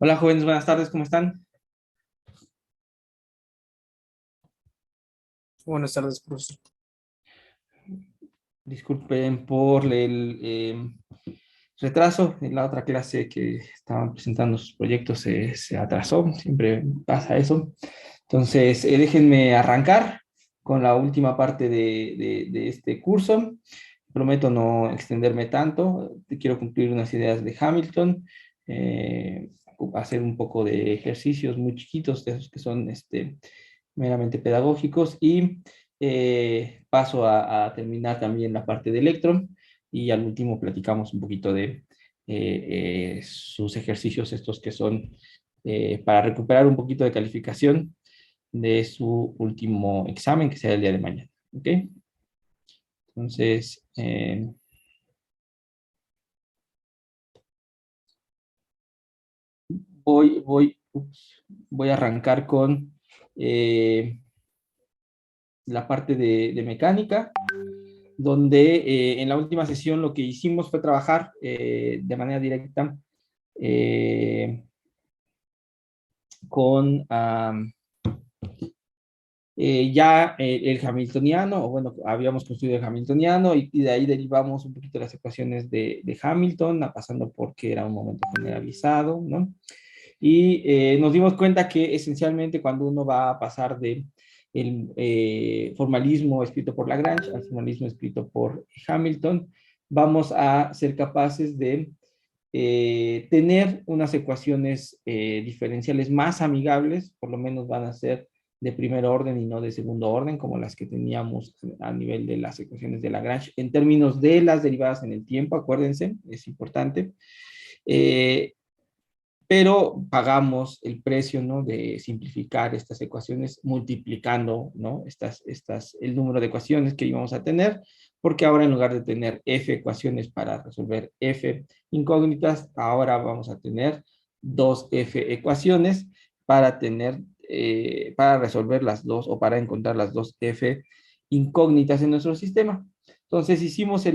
Hola jóvenes, buenas tardes, ¿cómo están? Buenas tardes, profesor. Disculpen por el retraso. En la otra clase que estaban presentando sus proyectos se atrasó, siempre pasa eso. Entonces, déjenme arrancar con la última parte de este curso. Prometo no extenderme tanto. Quiero cumplir unas ideas de Hamilton, eh, hacer un poco de ejercicios muy chiquitos, de esos que son meramente pedagógicos, y paso a terminar también la parte de Electron, y al último platicamos un poquito de sus ejercicios, estos que son para recuperar un poquito de calificación de su último examen, que será el día de mañana. ¿Ok? Entonces, voy a arrancar con la parte de mecánica, donde en la última sesión lo que hicimos fue trabajar de manera directa eh, con ya el hamiltoniano, o bueno, habíamos construido el hamiltoniano, y de ahí derivamos un poquito las ecuaciones de Hamilton, pasando por que era un momento generalizado, ¿no? Y nos dimos cuenta que esencialmente cuando uno va a pasar de el formalismo escrito por Lagrange al formalismo escrito por Hamilton, vamos a ser capaces de tener unas ecuaciones diferenciales más amigables, por lo menos van a ser de primer orden y no de segundo orden, como las que teníamos a nivel de las ecuaciones de Lagrange, en términos de las derivadas en el tiempo, acuérdense, es importante. Eh, pero pagamos el precio, ¿no?, de simplificar estas ecuaciones multiplicando, ¿no?, el número de ecuaciones que íbamos a tener, porque ahora en lugar de tener f ecuaciones para resolver f incógnitas, ahora vamos a tener 2f ecuaciones para para resolver las dos, o para encontrar las dos f incógnitas en nuestro sistema. Entonces hicimos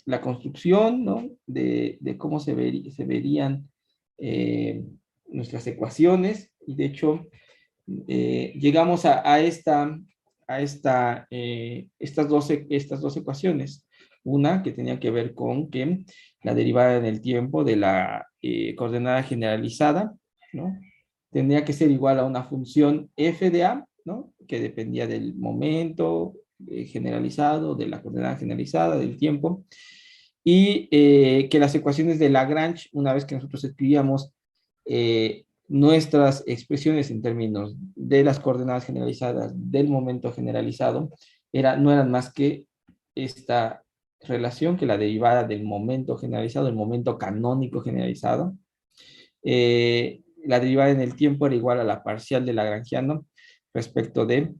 la construcción, ¿no?, de cómo se verían eh, nuestras ecuaciones, y de hecho llegamos estas dos ecuaciones. Una que tenía que ver con que la derivada en el tiempo de la coordenada generalizada, ¿no?, tendría que ser igual a una función f de a, ¿no?, que dependía del momento generalizado, de la coordenada generalizada, del tiempo, y que las ecuaciones de Lagrange, una vez que nosotros escribíamos nuestras expresiones en términos de las coordenadas generalizadas del momento generalizado, no eran más que esta relación, que la derivada del momento generalizado, el momento canónico generalizado. La derivada en el tiempo era igual a la parcial de Lagrangiano respecto de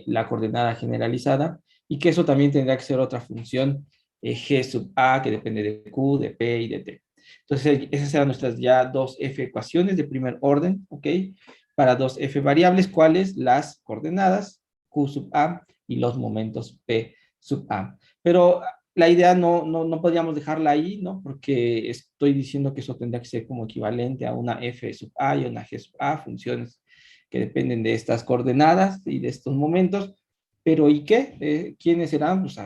la coordenada generalizada, y que eso también tendría que ser otra función g sub a, que depende de q, de p y de t. Entonces, esas eran nuestras ya dos f ecuaciones de primer orden, ¿ok? Para dos f variables, ¿cuáles? Las coordenadas q sub a y los momentos p sub a. Pero la idea no podríamos dejarla ahí, ¿no? Porque estoy diciendo que eso tendría que ser como equivalente a una f sub a y una g sub a, funciones que dependen de estas coordenadas y de estos momentos. Pero ¿y qué? ¿Quiénes serán? Pues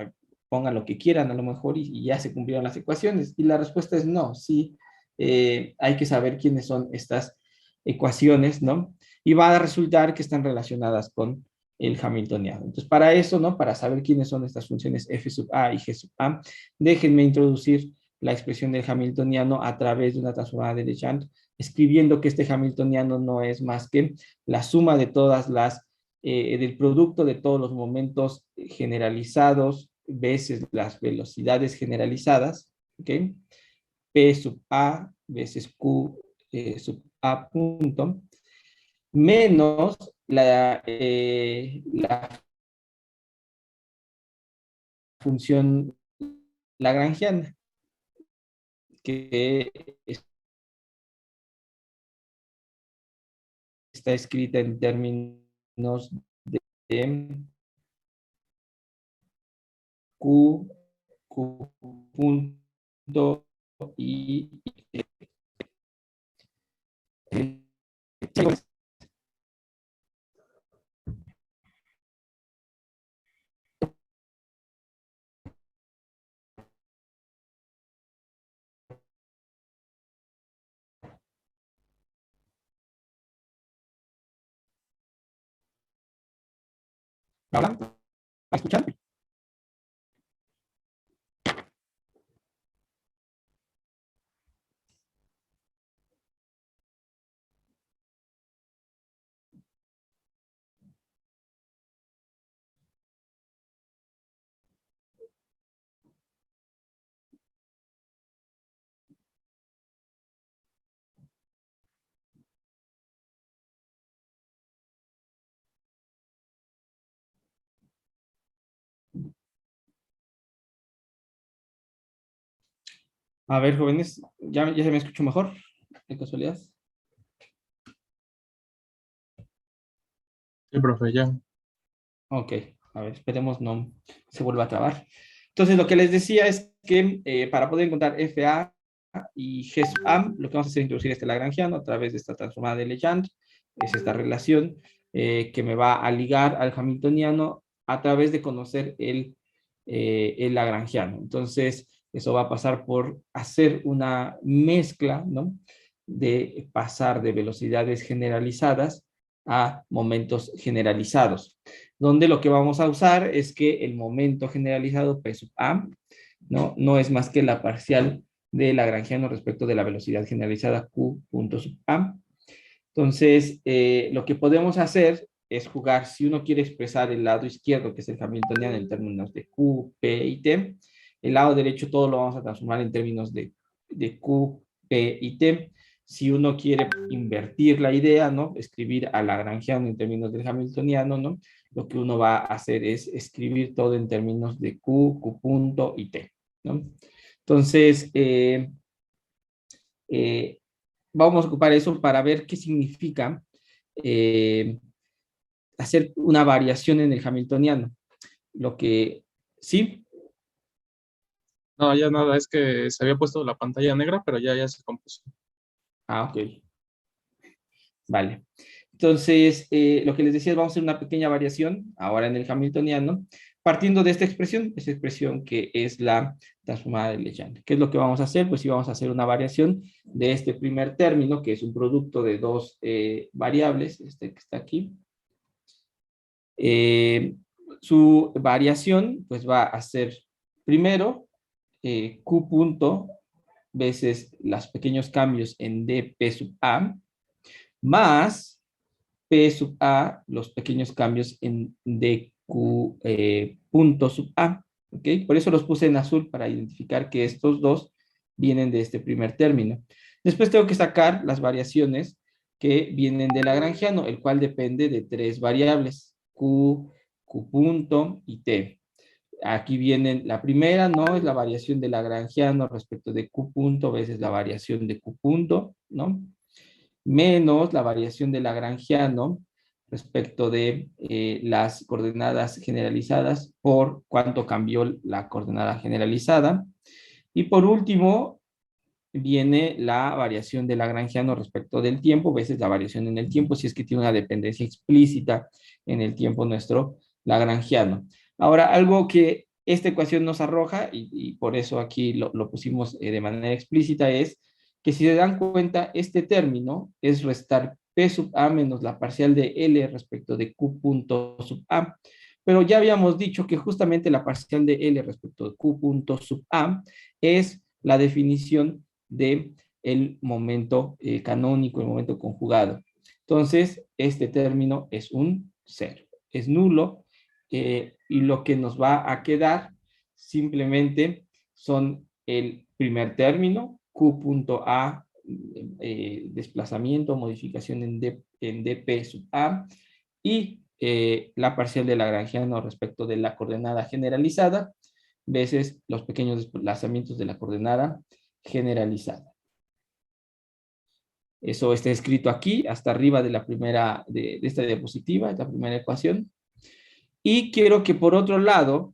pongan lo que quieran a lo mejor, y ya se cumplieron las ecuaciones. Y la respuesta es no, sí, hay que saber quiénes son estas ecuaciones, ¿no? Y va a resultar que están relacionadas con el hamiltoniano. Entonces, para eso, ¿no?, para saber quiénes son estas funciones f sub a y g sub a, déjenme introducir la expresión del hamiltoniano a través de una transformada de Legendre, escribiendo que este hamiltoniano no es más que la suma de del producto de todos los momentos generalizados veces las velocidades generalizadas, ¿ok? P sub A veces Q sub A punto, menos la función lagrangiana, que está escrita en términos de Q, Q punto y ¿Me hablan? ¿Me escuchan? A ver, jóvenes, ¿ya se me escucho mejor? ¿De casualidad? Sí, profe, ya. Ok, a ver, esperemos no se vuelva a trabar. Entonces, lo que les decía es que para poder encontrar FA y GESAM, lo que vamos a hacer es introducir este lagrangiano a través de esta transformada de Legendre, es esta relación que me va a ligar al hamiltoniano a través de conocer el lagrangiano. Entonces, eso va a pasar por hacer una mezcla, ¿no? De pasar de velocidades generalizadas a momentos generalizados, donde lo que vamos a usar es que el momento generalizado P sub A no es más que la parcial de lagrangiano respecto de la velocidad generalizada Q punto sub A. Entonces, lo que podemos hacer es jugar, si uno quiere expresar el lado izquierdo, que es el hamiltoniano, en términos de Q, P y T, el lado derecho todo lo vamos a transformar en términos de Q, P y T. Si uno quiere invertir la idea, ¿no? Escribir a lagrangiano en términos del hamiltoniano, ¿no? Lo que uno va a hacer es escribir todo en términos de Q, Q punto y T, ¿no? Entonces, eh, vamos a ocupar eso para ver qué significa eh, hacer una variación en el hamiltoniano. Lo que sí, No, ya nada, es que se había puesto la pantalla negra, pero ya se compuso. ok, vale. Entonces, lo que les decía es vamos a hacer una pequeña variación ahora en el hamiltoniano, partiendo de esta expresión que es la transformada de Legendre. ¿Qué es lo que vamos a hacer? Pues sí, vamos a hacer una variación de este primer término, que es un producto de dos variables, este que está aquí. Eh, Su variación, pues va a ser primero Q punto veces los pequeños cambios en dp sub a, más p sub a, los pequeños cambios en dq punto sub a. ¿Ok? Por eso los puse en azul para identificar que estos dos vienen de este primer término. Después tengo que sacar las variaciones que vienen de Lagrangiano, el cual depende de tres variables, Q, Q punto y T. Aquí vienen, la primera, ¿no? Es la variación de Lagrangiano respecto de Q punto veces la variación de Q punto, ¿no? Menos la variación de Lagrangiano respecto de las coordenadas generalizadas por cuánto cambió la coordenada generalizada. Y por último, viene la variación de Lagrangiano respecto del tiempo, veces la variación en el tiempo, si es que tiene una dependencia explícita en el tiempo nuestro Lagrangiano. Ahora, algo que esta ecuación nos arroja, y por eso aquí lo pusimos de manera explícita, es que si se dan cuenta, este término es restar P sub A menos la parcial de L respecto de Q punto sub A. Pero ya habíamos dicho que justamente la parcial de L respecto de Q punto sub A es la definición de el momento canónico, el momento conjugado. Entonces, este término es un cero, es nulo, y lo que nos va a quedar simplemente son el primer término, Q.A, desplazamiento, modificación en dp sub A, y la parcial de Lagrangiano respecto de la coordenada generalizada, veces los pequeños desplazamientos de la coordenada generalizada. Eso está escrito aquí, hasta arriba de la primera, de esta diapositiva, esta primera ecuación. Y quiero que por otro lado,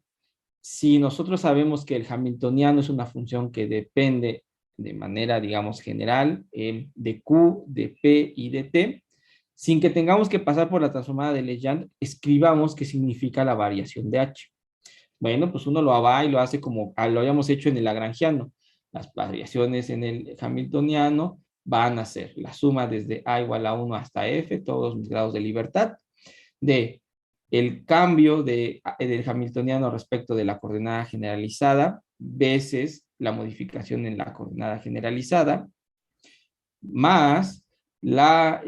si nosotros sabemos que el hamiltoniano es una función que depende de manera, digamos, general, de Q, de P y de T, sin que tengamos que pasar por la transformada de Legendre, escribamos qué significa la variación de H. Bueno, pues uno lo va y lo hace como lo habíamos hecho en el lagrangiano. Las variaciones en el hamiltoniano van a ser la suma desde A igual a 1 hasta F, todos mis grados de libertad, de el cambio del hamiltoniano respecto de la coordenada generalizada, veces la modificación en la coordenada generalizada, más la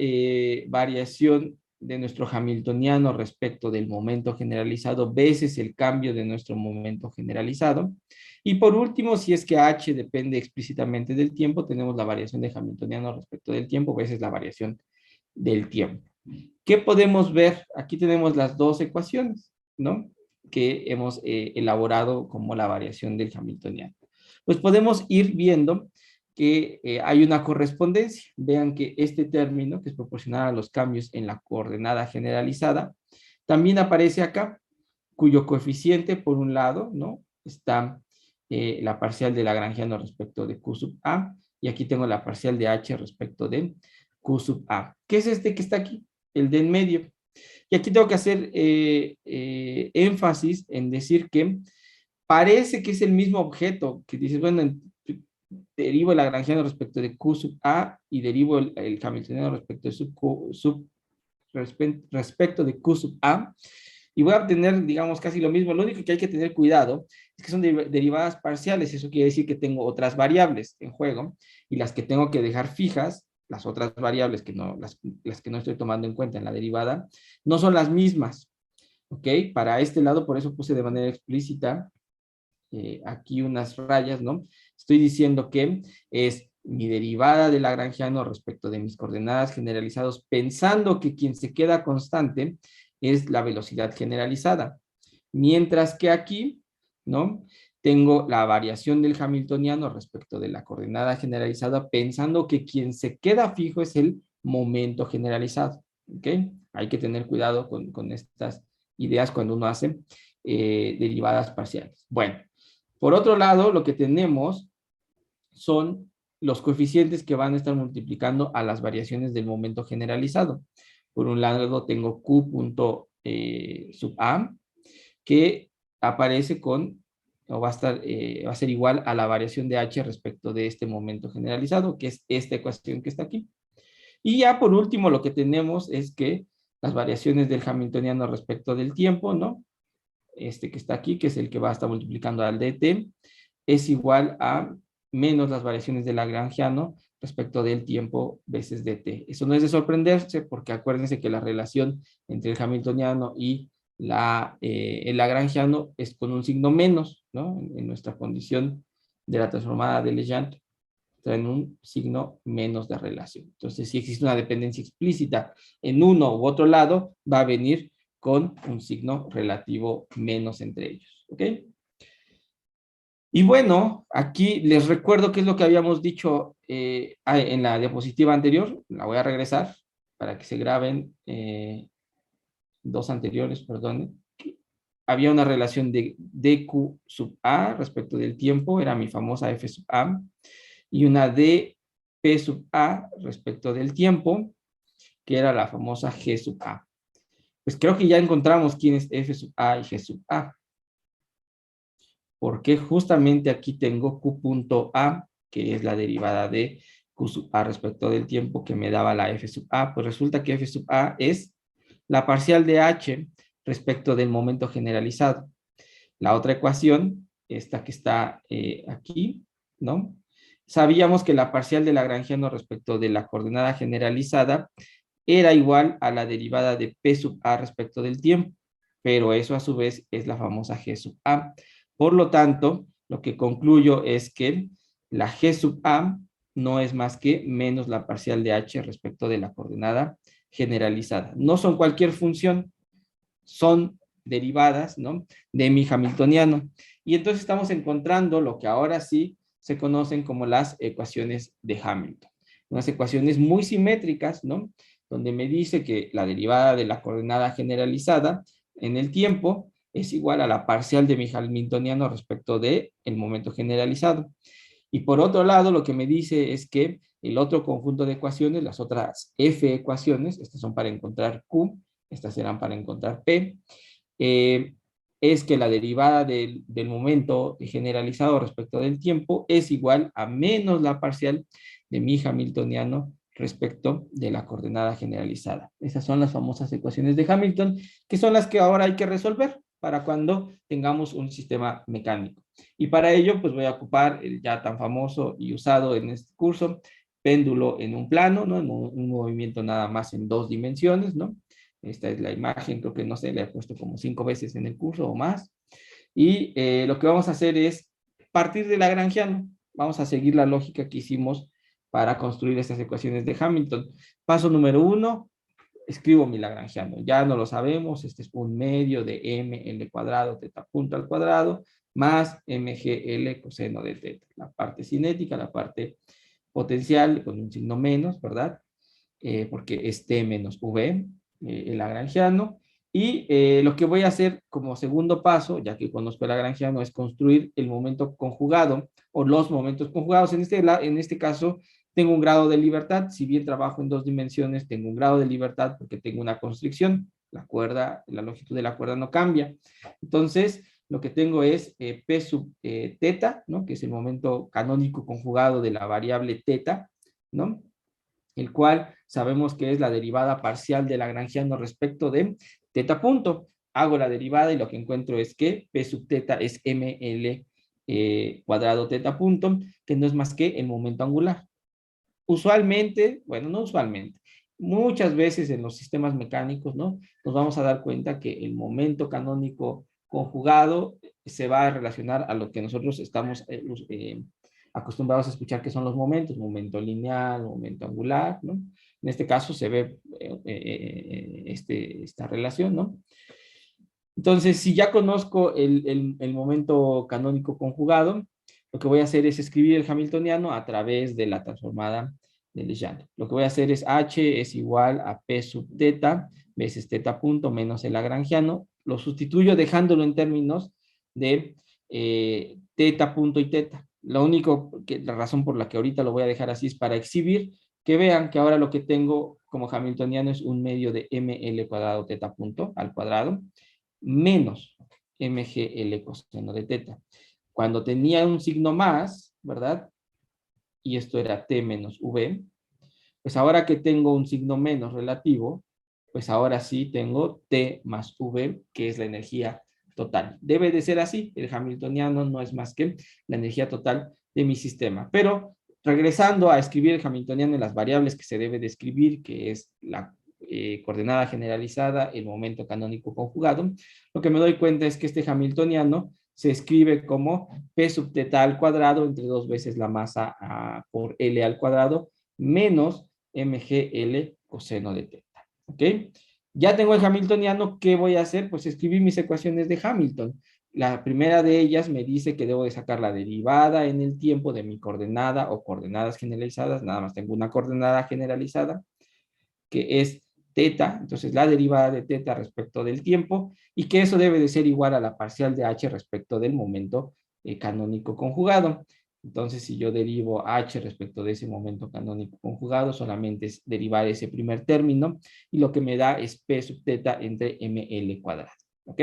variación de nuestro hamiltoniano respecto del momento generalizado, veces el cambio de nuestro momento generalizado. Y por último, si es que H depende explícitamente del tiempo, tenemos la variación de hamiltoniano respecto del tiempo, veces la variación del tiempo. ¿Qué podemos ver? Aquí tenemos las dos ecuaciones, ¿no? Que hemos elaborado como la variación del hamiltoniano. Pues podemos ir viendo que hay una correspondencia. Vean que este término, que es proporcional a los cambios en la coordenada generalizada, también aparece acá, cuyo coeficiente, por un lado, ¿no? Está la parcial de lagrangiano respecto de Q sub A, y aquí tengo la parcial de H respecto de Q sub A. ¿Qué es este que está aquí? El de en medio. Y aquí tengo que hacer énfasis en decir que parece que es el mismo objeto, que dices, bueno, derivo el lagrangiano respecto de Q sub A y derivo el hamiltoniano respecto de respecto de Q sub A, y voy a obtener, digamos, casi lo mismo. Lo único que hay que tener cuidado es que son derivadas parciales. Eso quiere decir que tengo otras variables en juego, y las que tengo que dejar fijas, las otras variables que no, las que no estoy tomando en cuenta en la derivada, no son las mismas. ¿Ok? Para este lado, por eso puse de manera explícita aquí unas rayas, ¿no? Estoy diciendo que es mi derivada de lagrangiano respecto de mis coordenadas generalizadas, pensando que quien se queda constante es la velocidad generalizada. Mientras que aquí, ¿no? Tengo la variación del hamiltoniano respecto de la coordenada generalizada, pensando que quien se queda fijo es el momento generalizado. ¿Ok? Hay que tener cuidado con estas ideas cuando uno hace derivadas parciales. Bueno, por otro lado, lo que tenemos son los coeficientes que van a estar multiplicando a las variaciones del momento generalizado. Por un lado tengo Q punto sub A, que aparece con, o va a ser igual a la variación de H respecto de este momento generalizado, que es esta ecuación que está aquí. Y ya por último lo que tenemos es que las variaciones del hamiltoniano respecto del tiempo, ¿no? Este que está aquí, que es el que va a estar multiplicando al dt, es igual a menos las variaciones del lagrangiano respecto del tiempo veces dt. Eso no es de sorprenderse, porque acuérdense que la relación entre el hamiltoniano y el lagrangiano es con un signo menos, ¿no? En nuestra condición de la transformada de Legendre, traen un signo menos de relación. Entonces, si existe una dependencia explícita en uno u otro lado, va a venir con un signo relativo menos entre ellos. ¿Ok? Y bueno, aquí les recuerdo qué es lo que habíamos dicho en la diapositiva anterior. La voy a regresar para que se graben dos anteriores, perdón. Había una relación de dq sub a respecto del tiempo, era mi famosa f sub a, y una de p sub a respecto del tiempo, que era la famosa g sub a. Pues creo que ya encontramos quién es f sub a y g sub a, porque justamente aquí tengo q punto a, que es la derivada de q sub a respecto del tiempo, que me daba la f sub a. Pues resulta que f sub a es la parcial de h respecto del momento generalizado. La otra ecuación, esta que está aquí, ¿no? Sabíamos que la parcial de lagrangiano respecto de la coordenada generalizada era igual a la derivada de p sub a respecto del tiempo, pero eso a su vez es la famosa g sub a. Por lo tanto, lo que concluyo es que la g sub a no es más que menos la parcial de h respecto de la coordenada generalizada. No son cualquier función, son derivadas, ¿no? De mi hamiltoniano. Y entonces estamos encontrando lo que ahora sí se conocen como las ecuaciones de Hamilton. Unas ecuaciones muy simétricas, ¿no? Donde me dice que la derivada de la coordenada generalizada en el tiempo es igual a la parcial de mi hamiltoniano respecto de el momento generalizado. Y por otro lado, lo que me dice es que el otro conjunto de ecuaciones, las otras F ecuaciones, estas son para encontrar Q, estas serán para encontrar P, eh, es que la derivada del momento generalizado respecto del tiempo es igual a menos la parcial de mi hamiltoniano respecto de la coordenada generalizada. Esas son las famosas ecuaciones de Hamilton, que son las que ahora hay que resolver para cuando tengamos un sistema mecánico. Y para ello, pues voy a ocupar el ya tan famoso y usado en este curso, péndulo en un plano, ¿no? En un movimiento nada más en 2 dimensiones, ¿no? Esta es la imagen, creo que no sé, la he puesto como 5 veces en el curso o más. Y lo que vamos a hacer es partir de Lagrangiano. Vamos a seguir la lógica que hicimos para construir estas ecuaciones de Hamilton. Paso número 1, escribo mi Lagrangiano. Ya no lo sabemos, este es un medio de ml cuadrado teta punto al cuadrado más mgl coseno de teta. La parte cinética, la parte potencial con un signo menos, ¿verdad? Porque es t menos v, el lagrangiano. Y lo que voy a hacer como segundo paso, ya que conozco el lagrangiano, es construir el momento conjugado o los momentos conjugados. En este caso, tengo un grado de libertad. Si bien trabajo en 2 dimensiones, tengo un grado de libertad porque tengo una constricción. La cuerda, la longitud de la cuerda no cambia. Entonces, lo que tengo es P sub teta, ¿no? Que es el momento canónico conjugado de la variable teta, ¿no? El cual sabemos que es la derivada parcial de lagrangiano respecto de teta punto. Hago la derivada y lo que encuentro es que P sub teta es ml cuadrado teta punto, que no es más que el momento angular. Usualmente, bueno, no usualmente, muchas veces en los sistemas mecánicos, ¿no? Nos vamos a dar cuenta que el momento canónico conjugado se va a relacionar a lo que nosotros estamos acostumbrados a escuchar que son los momentos, momento lineal, momento angular, ¿no? En este caso se ve esta relación, ¿no? Entonces, si ya conozco el momento canónico conjugado, lo que voy a hacer es escribir el hamiltoniano a través de la transformada de Legendre. Lo que voy a hacer es h es igual a p sub teta veces teta punto menos el lagrangiano. Lo sustituyo dejándolo en términos de teta punto y teta. Lo único, la razón por la que ahorita lo voy a dejar así es para exhibir que vean que ahora lo que tengo como hamiltoniano es un medio de ml cuadrado teta punto al cuadrado menos mgl coseno de teta. Cuando tenía un signo más, ¿verdad? Y esto era t menos v, pues ahora que tengo un signo menos relativo, pues ahora sí tengo t más v, que es la energía total. Debe de ser así, el hamiltoniano no es más que la energía total de mi sistema. Pero regresando a escribir el hamiltoniano en las variables que se debe de escribir, que es la coordenada generalizada, el momento canónico conjugado, lo que me doy cuenta es que este hamiltoniano se escribe como P sub teta al cuadrado entre 2 veces la masa por L al cuadrado menos mgl coseno de teta. ¿Ok? Ya tengo el hamiltoniano, ¿qué voy a hacer? Pues escribir mis ecuaciones de Hamilton. La primera de ellas me dice que debo de sacar la derivada en el tiempo de mi coordenada o coordenadas generalizadas. Nada más tengo una coordenada generalizada, que es teta, entonces la derivada de teta respecto del tiempo, y que eso debe de ser igual a la parcial de h respecto del momento canónico conjugado. Entonces, si yo derivo h respecto de ese momento canónico conjugado, solamente es derivar ese primer término, y lo que me da es p sub teta entre ml cuadrado. ¿Ok?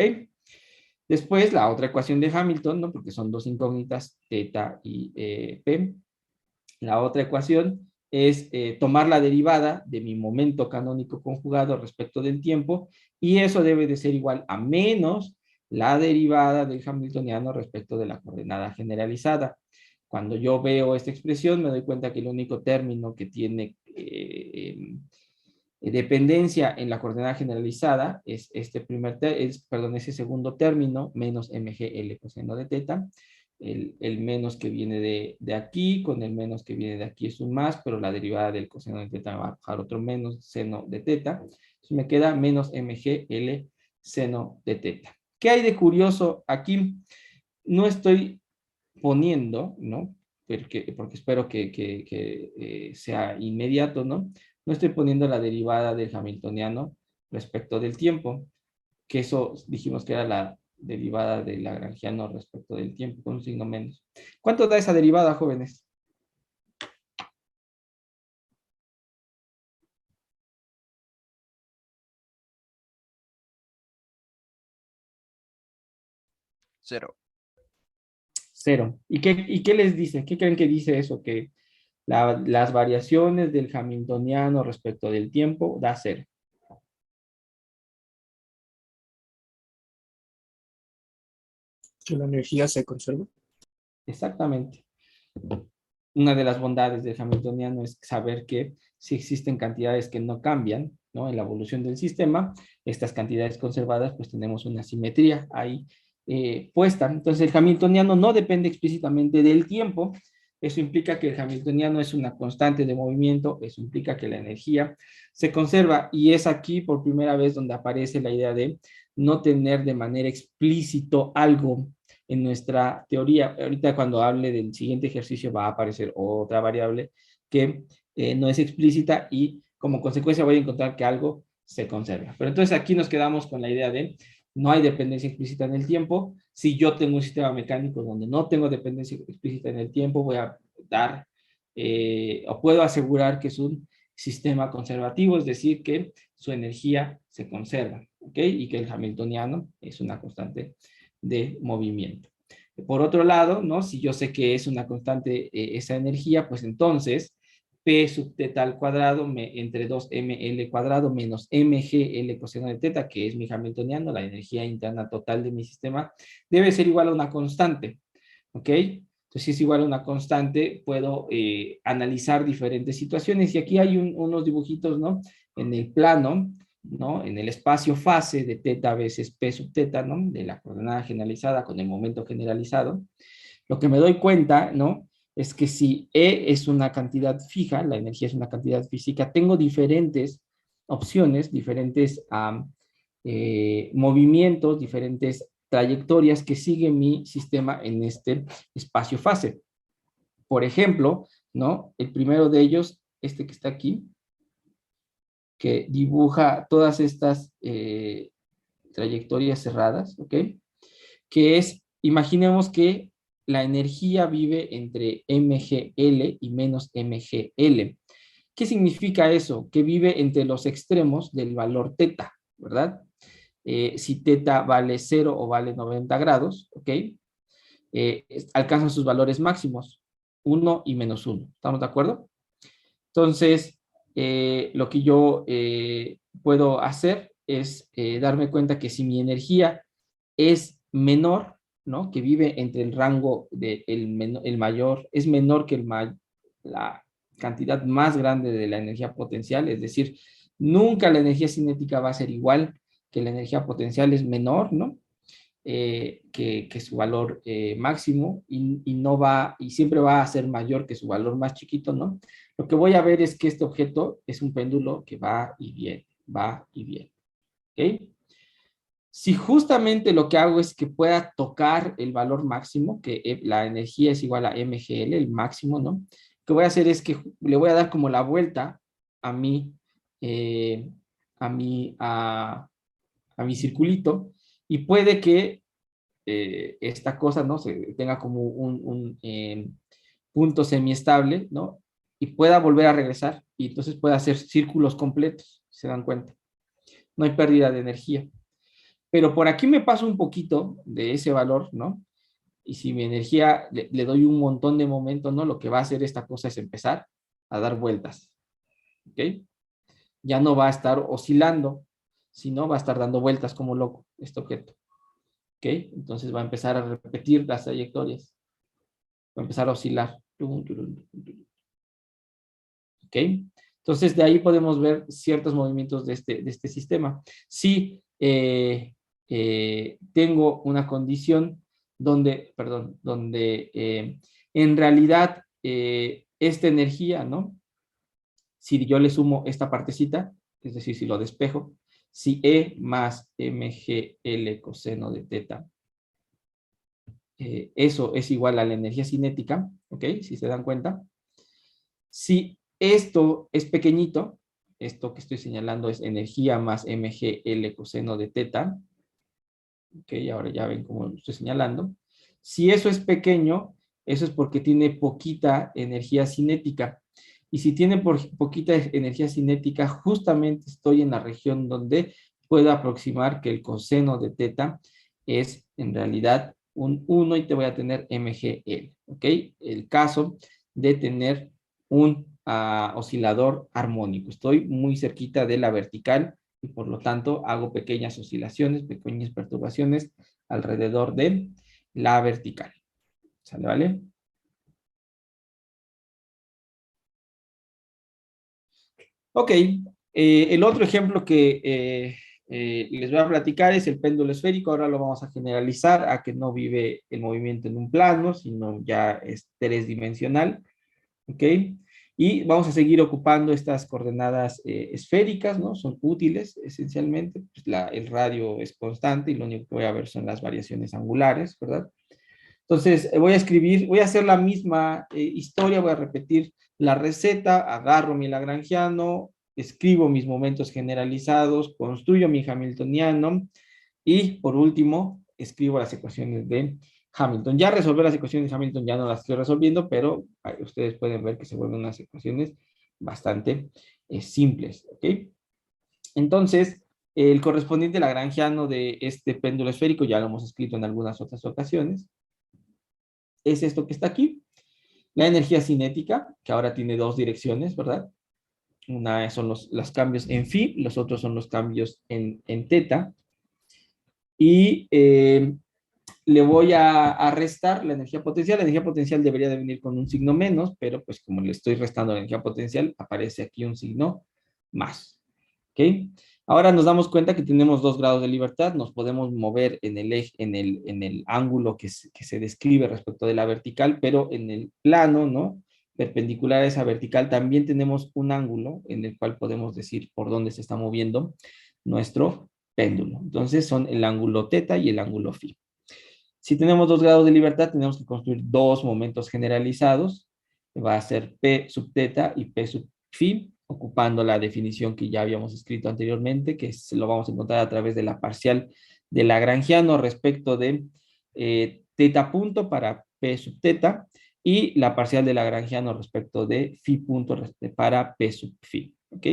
Después, la otra ecuación de Hamilton, ¿no? Porque son 2 incógnitas, teta y p. La otra ecuación es tomar la derivada de mi momento canónico conjugado respecto del tiempo, y eso debe de ser igual a menos la derivada del hamiltoniano respecto de la coordenada generalizada. Cuando yo veo esta expresión, me doy cuenta que el único término que tiene dependencia en la coordenada generalizada es ese segundo término, menos mgl coseno de teta. El menos que viene de aquí, con el menos que viene de aquí es un más, pero la derivada del coseno de teta va a bajar otro menos seno de teta. Entonces me queda menos mgl seno de teta. ¿Qué hay de curioso aquí? No estoy poniendo, ¿no? Porque espero que sea inmediato, ¿no? No estoy poniendo la derivada del hamiltoniano respecto del tiempo, que eso dijimos que era derivada del lagrangiano respecto del tiempo, con un signo menos. ¿Cuánto da esa derivada, jóvenes? Cero. Cero. ¿Y qué les dice? ¿Qué creen que dice eso? Que las variaciones del hamiltoniano respecto del tiempo da cero. Que la energía se conserva. Exactamente. Una de las bondades del hamiltoniano es saber que si existen cantidades que no cambian, ¿no? En la evolución del sistema, estas cantidades conservadas, pues tenemos una simetría ahí puesta. Entonces, el hamiltoniano no depende explícitamente del tiempo. Eso implica que el hamiltoniano es una constante de movimiento, eso implica que la energía se conserva, y es aquí por primera vez donde aparece la idea de no tener de manera explícito algo en nuestra teoría. Ahorita cuando hable del siguiente ejercicio va a aparecer otra variable que no es explícita, y como consecuencia voy a encontrar que algo se conserva. Pero entonces aquí nos quedamos con la idea de no hay dependencia explícita en el tiempo. Si yo tengo un sistema mecánico donde no tengo dependencia explícita en el tiempo, voy a dar o puedo asegurar que es un sistema conservativo, es decir, que su energía se conserva, ¿ok? Y que el hamiltoniano es una constante de movimiento. Por otro lado, ¿no? Si yo sé que es una constante esa energía, pues entonces P sub teta al cuadrado entre 2ml cuadrado menos mgl coseno de teta, que es mi hamiltoniano, la energía interna total de mi sistema, debe ser igual a una constante, ¿ok? Entonces, si es igual a una constante, puedo analizar diferentes situaciones, y aquí hay unos dibujitos, ¿no? En el plano, ¿no? En el espacio fase de teta veces P sub teta, ¿no? De la coordenada generalizada con el momento generalizado. Lo que me doy cuenta, ¿no? Es que si E es una cantidad fija, la energía es una cantidad física, tengo diferentes opciones, diferentes movimientos, diferentes trayectorias que sigue mi sistema en este espacio fase. Por ejemplo, ¿no? El primero de ellos, este que está aquí, que dibuja todas estas trayectorias cerradas, ¿ok? Que es, imaginemos que la energía vive entre mgl y menos mgl. ¿Qué significa eso? Que vive entre los extremos del valor teta, ¿verdad? Si teta vale 0 o vale 90 grados, ¿ok? Alcanzan sus valores máximos, 1 y menos 1. ¿Estamos de acuerdo? Entonces, lo que yo puedo hacer es darme cuenta que si mi energía es menor, ¿no? Que vive entre el rango de el mayor, es menor que la cantidad más grande de la energía potencial, es decir, nunca la energía cinética va a ser igual que la energía potencial, es menor, ¿no? Que su valor máximo, y no va, y siempre va a ser mayor que su valor más chiquito, ¿no? Lo que voy a ver es que este objeto es un péndulo que va y viene, va y viene, ¿ok? Si justamente lo que hago es que pueda tocar el valor máximo, que la energía es igual a mgl, el máximo, ¿no? Lo que voy a hacer es que le voy a dar como la vuelta a mi, eh, a mi, a, a mi circulito, y puede que esta cosa, ¿no? Se tenga como un punto semiestable, ¿no? Y pueda volver a regresar, y entonces puede hacer círculos completos, ¿se dan cuenta? No hay pérdida de energía. Pero por aquí me paso un poquito de ese valor, ¿no? Y si mi energía le doy un montón de momento, ¿no? Lo que va a hacer esta cosa es empezar a dar vueltas, ¿ok? Ya no va a estar oscilando, sino va a estar dando vueltas como loco este objeto, ¿ok? Entonces va a empezar a repetir las trayectorias, va a empezar a oscilar, ¿ok? Entonces de ahí podemos ver ciertos movimientos de este sistema. Si tengo una condición donde, perdón, donde en realidad esta energía, ¿no? Si yo le sumo esta partecita, es decir, si lo despejo, si E más mgl coseno de teta, eso es igual a la energía cinética, ¿ok? Si se dan cuenta. Si esto es pequeñito, esto que estoy señalando es energía más mgl coseno de teta, Ok, ahora ya ven cómo lo estoy señalando. Si eso es pequeño, eso es porque tiene poquita energía cinética. Y si tiene poquita energía cinética, justamente estoy en la región donde puedo aproximar que el coseno de teta es en realidad un 1 y te voy a tener MGL. ¿Ok? El caso de tener un oscilador armónico. Estoy muy cerquita de la vertical y por lo tanto hago pequeñas oscilaciones, pequeñas perturbaciones alrededor de la vertical. ¿Sale, vale? Ok, el otro ejemplo que les voy a platicar es el péndulo esférico. Ahora lo vamos a generalizar a que no vive el movimiento en un plano, sino ya es tridimensional. ¿Ok? Y vamos a seguir ocupando estas coordenadas esféricas, ¿no? Son útiles esencialmente. Pues el radio es constante y lo único que voy a ver son las variaciones angulares, ¿verdad? Entonces, voy a hacer la misma historia, voy a repetir la receta, agarro mi lagrangiano, escribo mis momentos generalizados, construyo mi hamiltoniano y, por último, escribo las ecuaciones de Hamilton. Ya resolver las ecuaciones de Hamilton ya no las estoy resolviendo, pero ustedes pueden ver que se vuelven unas ecuaciones bastante simples, ¿ok? Entonces, el correspondiente lagrangiano de este péndulo esférico ya lo hemos escrito en algunas otras ocasiones. Es esto que está aquí. La energía cinética, que ahora tiene dos direcciones, ¿verdad? Una son los cambios en phi, los otros son los cambios en teta. Y le voy a restar la energía potencial. La energía potencial debería de venir con un signo menos, pero pues como le estoy restando la energía potencial, aparece aquí un signo más. ¿Ok? Ahora nos damos cuenta que tenemos 2 grados de libertad, nos podemos mover en el eje, en el ángulo que se describe respecto de la vertical, pero en el plano, ¿no? Perpendicular a esa vertical también tenemos un ángulo en el cual podemos decir por dónde se está moviendo nuestro péndulo. Entonces son el ángulo teta y el ángulo phi. Si tenemos 2 grados de libertad, tenemos que construir dos momentos generalizados. Va a ser P sub teta y P sub phi, ocupando la definición que ya habíamos escrito anteriormente, que lo vamos a encontrar a través de la parcial de lagrangiano respecto de teta punto para P sub teta y la parcial de lagrangiano respecto de phi punto para P sub phi. ¿Ok?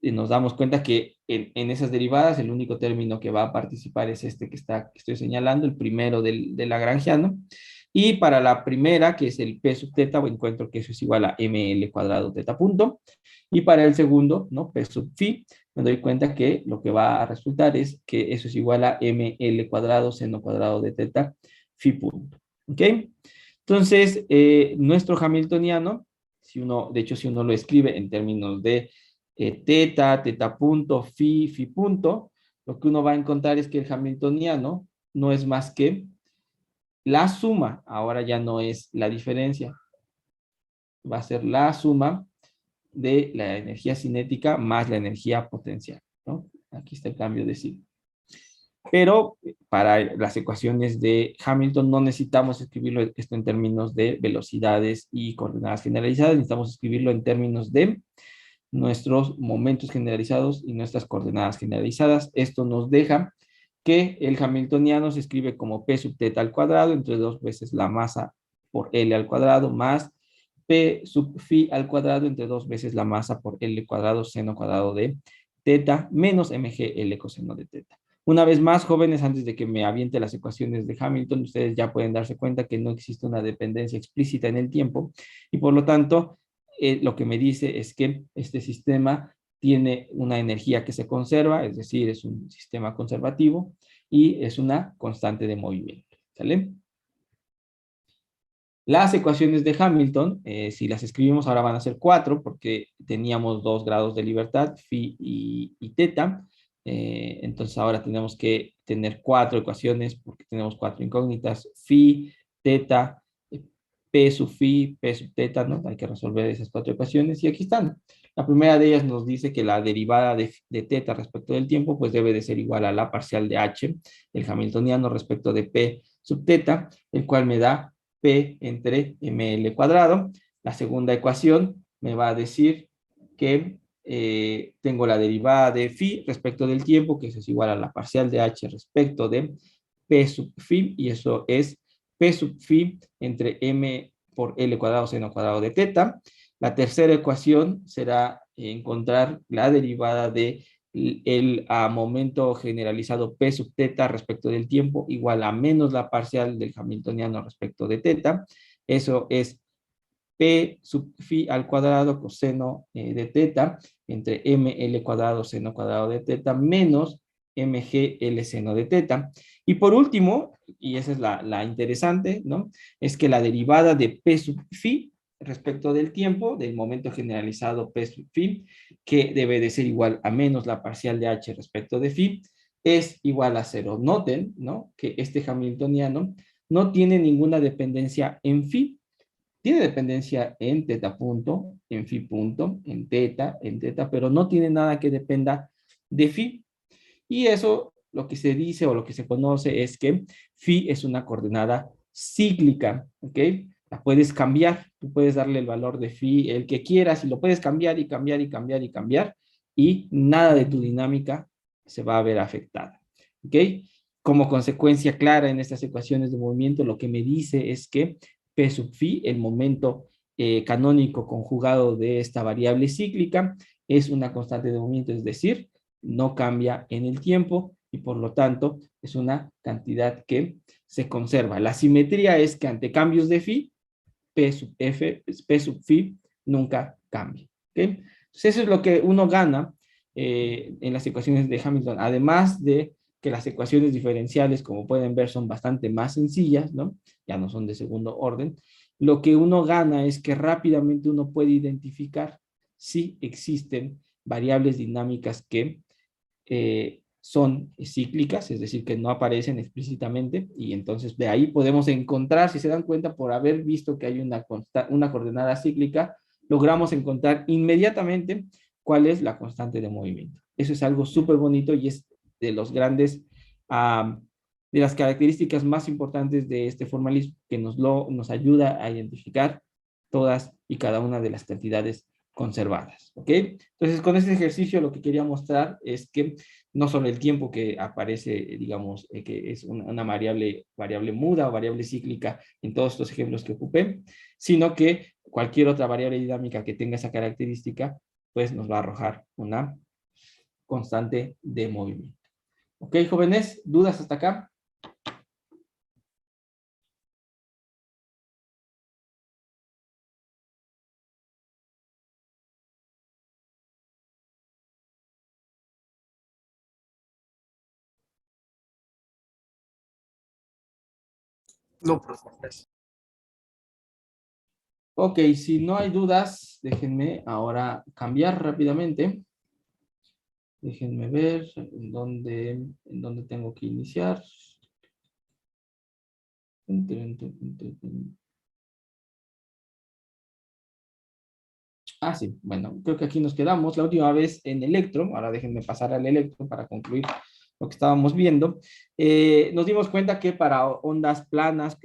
Y nos damos cuenta que en esas derivadas el único término que va a participar es este que estoy señalando, el primero del lagrangiano. Y para la primera, que es el P sub teta, encuentro que eso es igual a ml cuadrado teta punto. Y para el segundo, ¿no? P sub phi, me doy cuenta que lo que va a resultar es que eso es igual a ml cuadrado seno cuadrado de teta phi punto. ¿Ok? Entonces, nuestro hamiltoniano, de hecho, si uno lo escribe en términos de teta, teta punto, phi punto, lo que uno va a encontrar es que el hamiltoniano no es más que la suma, ahora ya no es la diferencia, va a ser la suma de la energía cinética más la energía potencial, ¿no? Aquí está el cambio de signo. Pero para las ecuaciones de Hamilton no necesitamos escribirlo esto en términos de velocidades y coordenadas generalizadas, necesitamos escribirlo en términos de nuestros momentos generalizados y nuestras coordenadas generalizadas. Esto nos deja que el hamiltoniano se escribe como P sub teta al cuadrado entre 2 veces la masa por L al cuadrado más P sub phi al cuadrado entre 2 veces la masa por L cuadrado seno cuadrado de teta menos mgl coseno de teta. Una vez más, jóvenes, antes de que me aviente las ecuaciones de Hamilton, ustedes ya pueden darse cuenta que no existe una dependencia explícita en el tiempo y por lo tanto lo que me dice es que este sistema tiene una energía que se conserva, es decir, es un sistema conservativo y es una constante de movimiento. ¿Sale? Las ecuaciones de Hamilton, si las escribimos ahora van a ser 4 porque teníamos 2 grados de libertad, phi y teta. Entonces ahora tenemos que tener 4 ecuaciones porque tenemos 4 incógnitas, phi, teta, P sub phi, P sub teta, ¿no? Hay que resolver esas 4 ecuaciones y aquí están. La primera de ellas nos dice que la derivada de teta respecto del tiempo pues debe de ser igual a la parcial de h, el hamiltoniano respecto de P sub teta, el cual me da P entre ml cuadrado. La segunda ecuación me va a decir que tengo la derivada de phi respecto del tiempo, que eso es igual a la parcial de h respecto de p sub phi, y eso es p sub phi entre m por L cuadrado seno cuadrado de teta. La tercera ecuación será encontrar la derivada de el momento generalizado P sub teta respecto del tiempo igual a menos la parcial del hamiltoniano respecto de teta. Eso es P sub phi al cuadrado coseno de teta entre ml cuadrado seno cuadrado de teta menos mgl seno de teta. Y por último, y esa es la interesante, ¿no? Es que la derivada de P sub phi respecto del tiempo, del momento generalizado P sub phi, que debe de ser igual a menos la parcial de h respecto de phi, es igual a 0. Noten, ¿no? Que este hamiltoniano no tiene ninguna dependencia en phi, tiene dependencia en teta punto, en phi punto, en teta, pero no tiene nada que dependa de phi. Y eso, lo que se dice o lo que se conoce es que phi es una coordenada cíclica, ¿ok? La puedes cambiar, tú puedes darle el valor de phi, el que quieras, y lo puedes cambiar y cambiar y cambiar y cambiar, y nada de tu dinámica se va a ver afectada, ¿ok? Como consecuencia clara en estas ecuaciones de movimiento, lo que me dice es que P sub phi, el momento canónico conjugado de esta variable cíclica, es una constante de movimiento, es decir, no cambia en el tiempo y por lo tanto es una cantidad que se conserva. La simetría es que ante cambios de phi, P sub phi nunca cambia. ¿Okay? Entonces eso es lo que uno gana en las ecuaciones de Hamilton, además de que las ecuaciones diferenciales, como pueden ver, son bastante más sencillas, ¿no? Ya no son de segundo orden. Lo que uno gana es que rápidamente uno puede identificar si existen variables dinámicas que son cíclicas, es decir, que no aparecen explícitamente, y entonces de ahí podemos encontrar, si se dan cuenta, por haber visto que hay una coordenada cíclica, logramos encontrar inmediatamente cuál es la constante de movimiento. Eso es algo súper bonito y es de los grandes, de las características más importantes de este formalismo, que nos ayuda a identificar todas y cada una de las cantidades conservadas, ¿ok? Entonces, con este ejercicio lo que quería mostrar es que no solo el tiempo que aparece, digamos, que es una variable muda o variable cíclica en todos estos ejemplos que ocupé, sino que cualquier otra variable dinámica que tenga esa característica, pues nos va a arrojar una constante de movimiento. ¿Ok, jóvenes? ¿Dudas hasta acá? No, profe. Gracias. Ok, si no hay dudas, déjenme ahora cambiar rápidamente. Déjenme ver en dónde tengo que iniciar. Ah, sí, bueno, creo que aquí nos quedamos. La última vez en electro, ahora déjenme pasar al electro para concluir lo que estábamos viendo. Nos dimos cuenta que para ondas planas,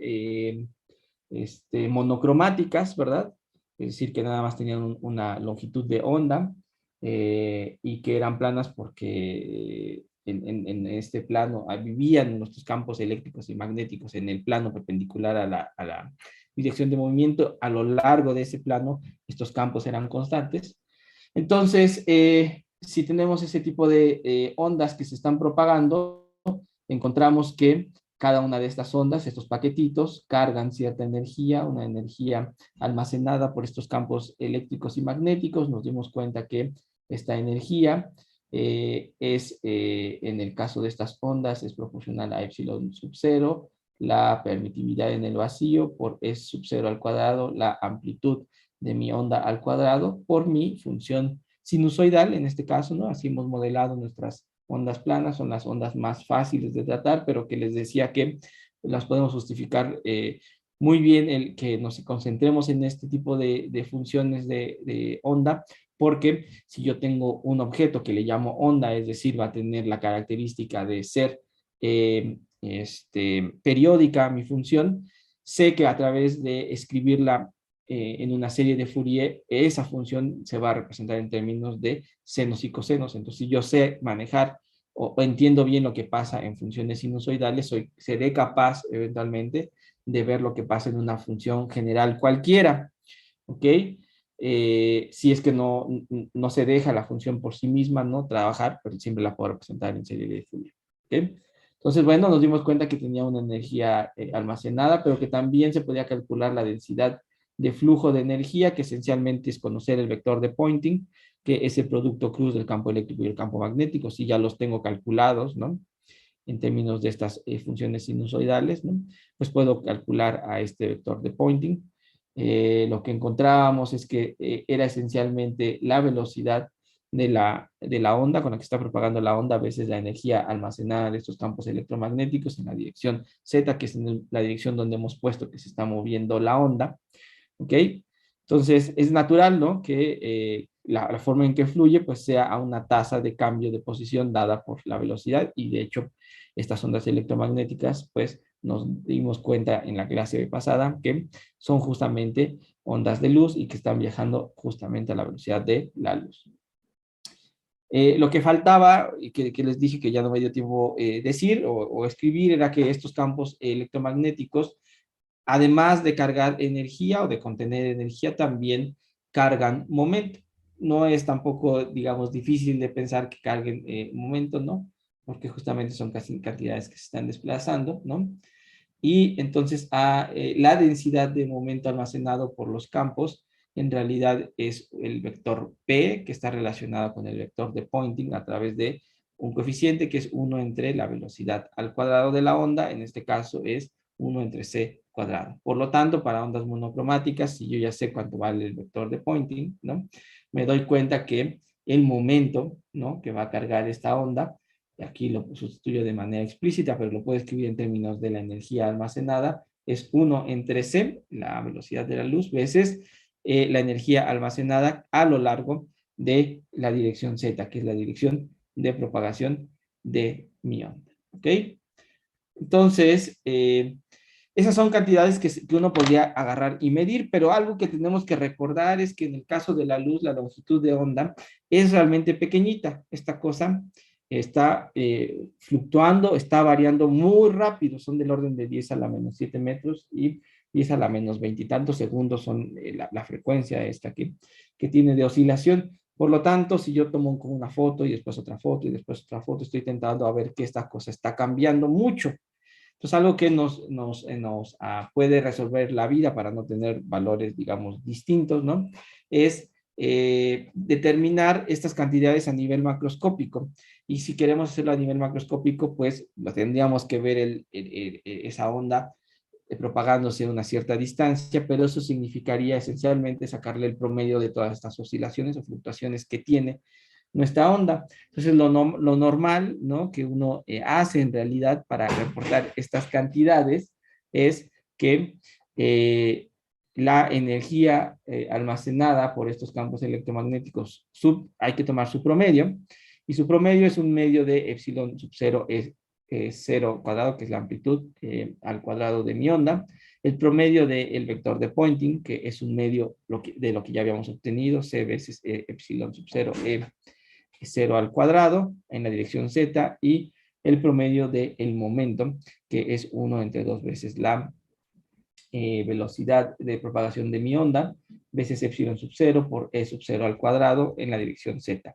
monocromáticas, ¿verdad? Es decir, que nada más tenían una longitud de onda y que eran planas porque en este plano vivían nuestros campos eléctricos y magnéticos en el plano perpendicular a la dirección de movimiento. A lo largo de ese plano, estos campos eran constantes. Entonces, si tenemos ese tipo de ondas que se están propagando, encontramos que cada una de estas ondas, estos paquetitos, cargan cierta energía, una energía almacenada por estos campos eléctricos y magnéticos. Nos dimos cuenta que esta energía en el caso de estas ondas, es proporcional a epsilon sub 0, la permitividad en el vacío por S sub 0 al cuadrado, la amplitud de mi onda al cuadrado, por mi función sinusoidal, en este caso, ¿no? Así hemos modelado nuestras ondas planas, son las ondas más fáciles de tratar, pero que les decía que las podemos justificar muy bien el que nos concentremos en este tipo de funciones de onda, porque si yo tengo un objeto que le llamo onda, es decir, va a tener la característica de ser periódica mi función, sé que a través de escribirla en una serie de Fourier, esa función se va a representar en términos de senos y cosenos. Entonces, si yo sé manejar o entiendo bien lo que pasa en funciones sinusoidales, seré capaz eventualmente de ver lo que pasa en una función general cualquiera, ¿ok? Si es que no se deja la función por sí misma, ¿no? Trabajar, pero siempre la puedo representar en serie de Fourier, ¿ok? Entonces, bueno, nos dimos cuenta que tenía una energía almacenada, pero que también se podía calcular la densidad de flujo de energía, que esencialmente es conocer el vector de Poynting, que es el producto cruz del campo eléctrico y el campo magnético. Si ya los tengo calculados, ¿no? En términos de estas funciones sinusoidales, ¿no? Pues puedo calcular a este vector de Poynting. Lo que encontrábamos es que era esencialmente la velocidad de la onda con la que está propagando la onda, a veces la energía almacenada de estos campos electromagnéticos en la dirección Z, que es en la dirección donde hemos puesto que se está moviendo la onda, ¿ok? Entonces, es natural, ¿no? Que la forma en que fluye, pues sea a una tasa de cambio de posición dada por la velocidad, y de hecho, estas ondas electromagnéticas, pues nos dimos cuenta en la clase pasada que son justamente ondas de luz y que están viajando justamente a la velocidad de la luz. Lo que faltaba, y que les dije que ya no me dio tiempo decir o escribir, era que estos campos electromagnéticos, además de cargar energía o de contener energía, también cargan momento. No es tampoco, digamos, difícil de pensar que carguen momento, ¿no? Porque justamente son casi cantidades que se están desplazando, ¿no? Y entonces la densidad de momento almacenado por los campos en realidad es el vector P, que está relacionado con el vector de Poynting a través de un coeficiente que es 1 entre la velocidad al cuadrado de la onda, en este caso es 1 entre c cuadrado. Por lo tanto, para ondas monocromáticas, si yo ya sé cuánto vale el vector de Poynting, ¿no? Me doy cuenta que el momento, ¿no? Que va a cargar esta onda, aquí lo sustituyo de manera explícita, pero lo puedo escribir en términos de la energía almacenada, es 1 entre c, la velocidad de la luz, veces la energía almacenada a lo largo de la dirección z, que es la dirección de propagación de mi onda. ¿Ok? Entonces, esas son cantidades que uno podría agarrar y medir, pero algo que tenemos que recordar es que en el caso de la luz, la longitud de onda es realmente pequeñita. Esta cosa está fluctuando, está variando muy rápido, son del orden de 10 a la menos 7 metros y 10 a la menos 20 y tantos segundos son la frecuencia esta que tiene de oscilación. Por lo tanto, si yo tomo una foto y después otra foto y después otra foto, estoy tentando a ver que esta cosa está cambiando mucho. Entonces, algo que nos puede resolver la vida para no tener valores, digamos, distintos, ¿no? Es determinar estas cantidades a nivel macroscópico. Y si queremos hacerlo a nivel macroscópico, pues tendríamos que ver esa onda propagándose a una cierta distancia, pero eso significaría esencialmente sacarle el promedio de todas estas oscilaciones o fluctuaciones que tiene nuestra onda. Entonces, lo normal, ¿no? Que uno hace en realidad para reportar estas cantidades es que la energía almacenada por estos campos electromagnéticos, hay que tomar su promedio, y su promedio es un medio de epsilon sub 0 es 0 cuadrado, que es la amplitud al cuadrado de mi onda, el promedio del vector de Poynting, que es un medio de lo que ya habíamos obtenido, c veces epsilon sub 0 0 al cuadrado en la dirección z, y el promedio del momento, que es 1 entre 2 veces la velocidad de propagación de mi onda, veces epsilon sub 0 por e sub 0 al cuadrado en la dirección z.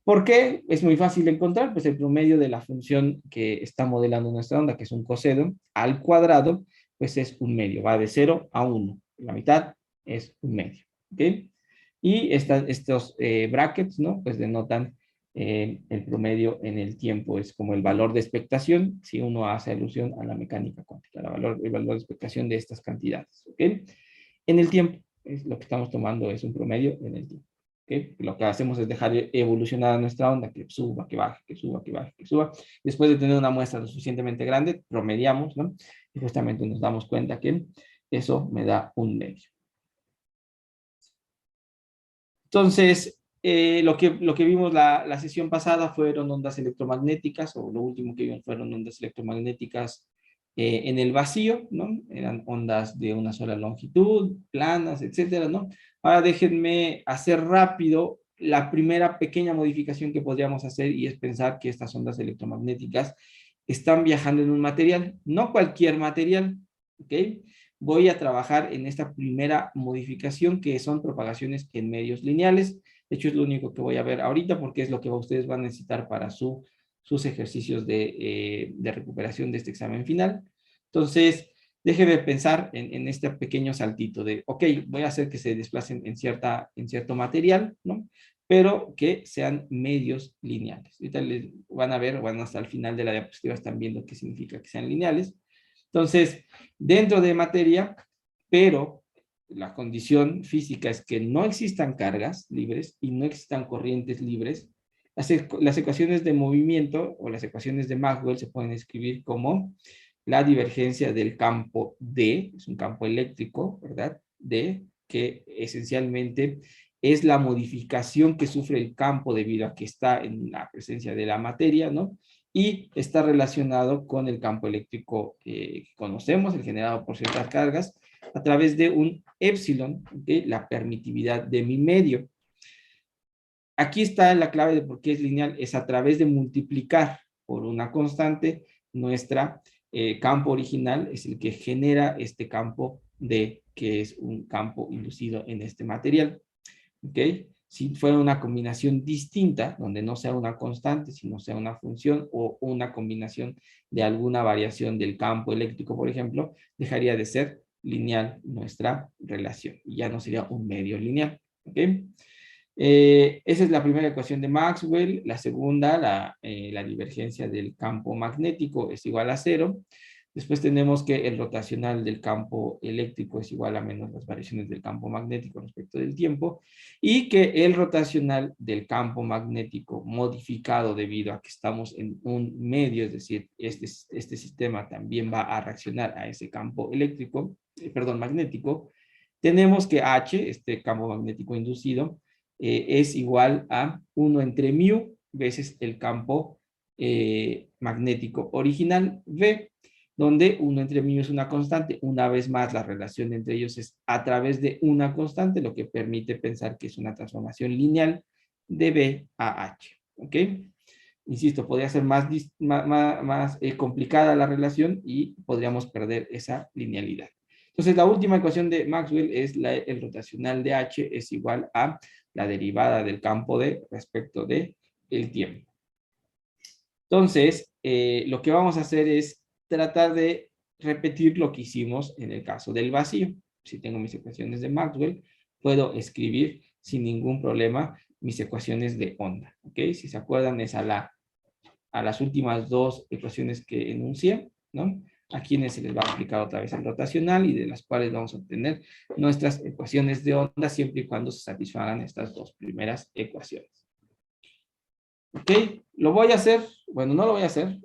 ¿Por qué? Es muy fácil de encontrar, pues el promedio de la función que está modelando nuestra onda, que es un coseno, al cuadrado, pues es un medio, va de 0 a 1. La mitad es un medio. ¿Ok? Y estos brackets, ¿no? Pues denotan el promedio en el tiempo, es como el valor de expectación, si uno hace alusión a la mecánica cuántica, el valor de expectación de estas cantidades. ¿Ok? En el tiempo, lo que estamos tomando es un promedio en el tiempo. ¿Okay? Lo que hacemos es dejar evolucionar a nuestra onda, que suba, que baje, que suba, que baje, que suba. Después de tener una muestra lo suficientemente grande, promediamos, ¿no? Y justamente nos damos cuenta que eso me da un medio. Entonces, lo que vimos la sesión pasada fueron ondas electromagnéticas, o lo último que vimos fueron ondas electromagnéticas En el vacío, ¿no? Eran ondas de una sola longitud, planas, etcétera, ¿no? Ahora déjenme hacer rápido la primera pequeña modificación que podríamos hacer y es pensar que estas ondas electromagnéticas están viajando en un material, no cualquier material, ¿ok? Voy a trabajar en esta primera modificación que son propagaciones en medios lineales. De hecho, es lo único que voy a ver ahorita porque es lo que ustedes van a necesitar para sus ejercicios de recuperación de este examen final. Entonces, déjeme pensar en este pequeño saltito de, ok, voy a hacer que se desplacen en cierto material, ¿no? Pero que sean medios lineales. Ahorita les van a ver, van hasta el final de la diapositiva, están viendo qué significa que sean lineales. Entonces, dentro de materia, pero la condición física es que no existan cargas libres y no existan corrientes libres. Las ecuaciones de movimiento o las ecuaciones de Maxwell se pueden escribir como la divergencia del campo D, es un campo eléctrico, ¿verdad? D, que esencialmente es la modificación que sufre el campo debido a que está en la presencia de la materia, ¿no? Y está relacionado con el campo eléctrico que conocemos, el generado por ciertas cargas, a través de un épsilon, ¿okay? La permitividad de mi medio. Aquí está la clave de por qué es lineal, es a través de multiplicar por una constante nuestra campo original, es el que genera este campo D, que es un campo inducido en este material. ¿Ok? Si fuera una combinación distinta, donde no sea una constante, sino sea una función o una combinación de alguna variación del campo eléctrico, por ejemplo, dejaría de ser lineal nuestra relación y ya no sería un medio lineal. ¿Ok? Esa es la primera ecuación de Maxwell. La segunda, la divergencia del campo magnético es igual a 0. Después tenemos que el rotacional del campo eléctrico es igual a menos las variaciones del campo magnético respecto del tiempo y que el rotacional del campo magnético modificado debido a que estamos en un medio, es decir, este sistema también va a reaccionar a ese campo eléctrico, magnético. Tenemos que H, este campo magnético inducido, es igual a 1 entre mu veces el campo magnético original V, donde 1 entre mu es una constante. Una vez más, la relación entre ellos es a través de una constante, lo que permite pensar que es una transformación lineal de B a H. ¿Ok? Insisto, podría ser más complicada la relación y podríamos perder esa linealidad. Entonces, la última ecuación de Maxwell es el rotacional de H es igual a la derivada del campo D respecto de el tiempo. Entonces, lo que vamos a hacer es tratar de repetir lo que hicimos en el caso del vacío. Si tengo mis ecuaciones de Maxwell, puedo escribir sin ningún problema mis ecuaciones de onda. ¿Ok? Si se acuerdan, es a las últimas dos ecuaciones que enuncié, ¿no? A quienes se les va a aplicar otra vez el rotacional y de las cuales vamos a obtener nuestras ecuaciones de onda siempre y cuando se satisfagan estas dos primeras ecuaciones. ¿Ok? Lo voy a hacer, bueno, no lo voy a hacer,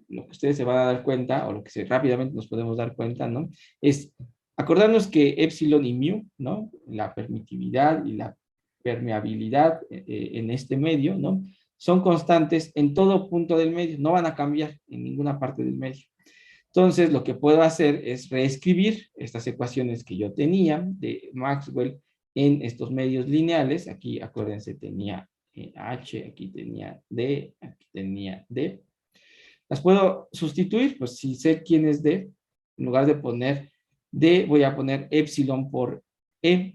lo que ustedes se van a dar cuenta, o lo que rápidamente nos podemos dar cuenta, ¿no? Es acordarnos que epsilon y mu, ¿no? La permitividad y la permeabilidad en este medio, ¿no? Son constantes en todo punto del medio, no van a cambiar en ninguna parte del medio. Entonces, lo que puedo hacer es reescribir estas ecuaciones que yo tenía de Maxwell en estos medios lineales. Aquí, acuérdense, tenía H, aquí tenía D, aquí tenía D. ¿Las puedo sustituir? Pues si sé quién es D, en lugar de poner D, voy a poner epsilon por E.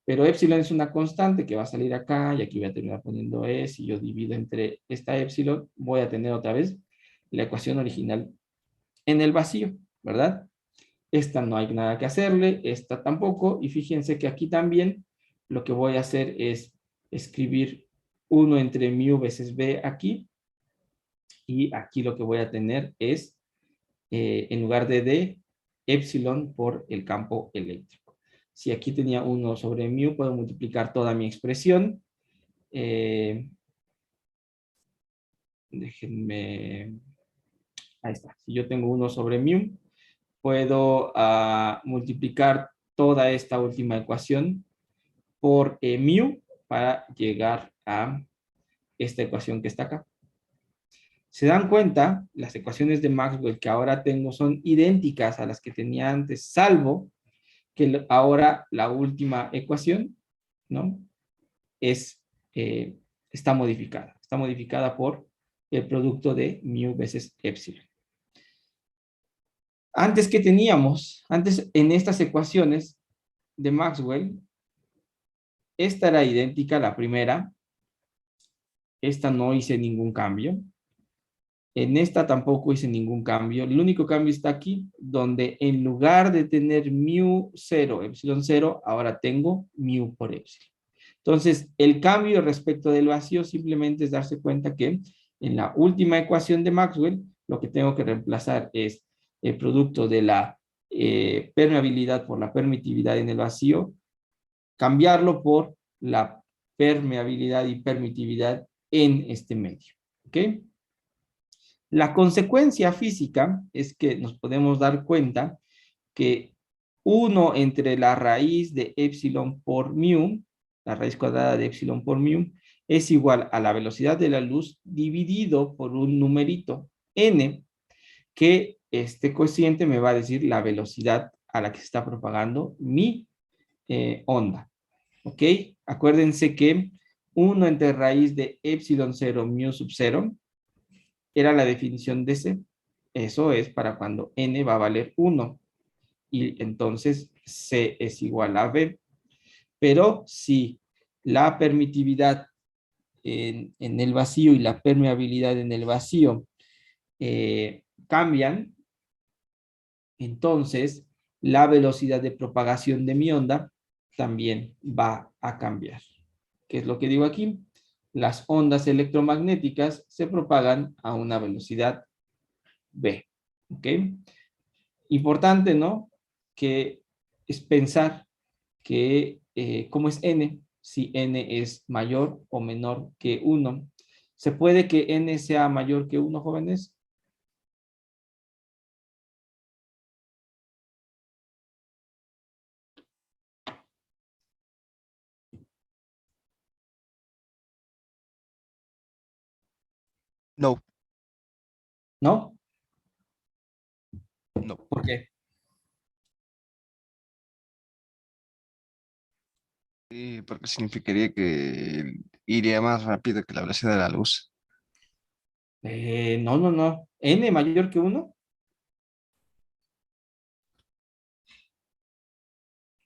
Pero epsilon es una constante que va a salir acá y aquí voy a terminar poniendo E. Si yo divido entre esta epsilon, voy a tener otra vez la ecuación original en el vacío, ¿verdad? Esta no hay nada que hacerle, esta tampoco. Y fíjense que aquí también lo que voy a hacer es escribir 1 entre mu veces B aquí. Y aquí lo que voy a tener es, en lugar de D, epsilon por el campo eléctrico. Si aquí tenía 1 sobre mu, puedo multiplicar toda mi expresión. Déjenme... Ahí está. Si yo tengo 1 sobre mu, puedo multiplicar toda esta última ecuación por mu para llegar a esta ecuación que está acá. Se dan cuenta, las ecuaciones de Maxwell que ahora tengo son idénticas a las que tenía antes, salvo que ahora la última ecuación, ¿no? Es, está modificada. Está modificada por el producto de mu veces epsilon. Antes que teníamos, antes en estas ecuaciones de Maxwell, esta era idéntica a la primera. Esta no hice ningún cambio. En esta tampoco hice ningún cambio. El único cambio está aquí, donde en lugar de tener mu 0, epsilon 0, ahora tengo mu por epsilon. Entonces, el cambio respecto del vacío simplemente es darse cuenta que en la última ecuación de Maxwell, lo que tengo que reemplazar es el producto de la permeabilidad por la permitividad en el vacío, cambiarlo por la permeabilidad y permitividad en este medio. ¿Ok? La consecuencia física es que nos podemos dar cuenta que 1 entre la raíz de epsilon por mu, la raíz cuadrada de epsilon por mu, es igual a la velocidad de la luz dividido por un numerito n, que este cociente me va a decir la velocidad a la que se está propagando mi onda. ¿Ok? Acuérdense que 1 entre raíz de epsilon 0 mu sub 0 era la definición de C. Eso es para cuando n va a valer 1. Y entonces C es igual a B. Pero si la permitividad en el vacío y la permeabilidad en el vacío cambian, entonces la velocidad de propagación de mi onda también va a cambiar. ¿Qué es lo que digo aquí? Las ondas electromagnéticas se propagan a una velocidad B. ¿Ok? Importante, ¿no? Que es pensar que, ¿cómo es n? Si n es mayor o menor que 1. ¿Se puede que n sea mayor que 1, jóvenes? No, ¿No? no. ¿Por qué? Porque significaría que iría más rápido que la velocidad de la luz. No, no, no. ¿N mayor que 1?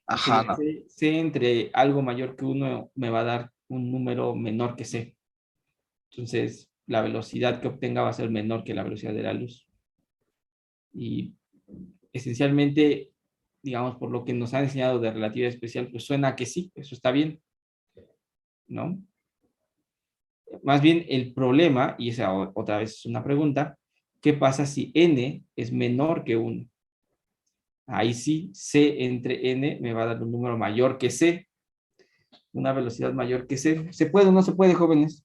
Porque Ajá, ya no. C entre algo mayor que 1 me va a dar un número menor que C. Entonces, la velocidad que obtenga va a ser menor que la velocidad de la luz. Y esencialmente, digamos, por lo que nos han enseñado de relatividad especial, pues suena que sí, eso está bien, ¿no? Más bien el problema, y esa otra vez es una pregunta, ¿qué pasa si n es menor que 1? Ahí sí, c entre n me va a dar un número mayor que c, una velocidad mayor que c. ¿Se puede o no se puede, jóvenes?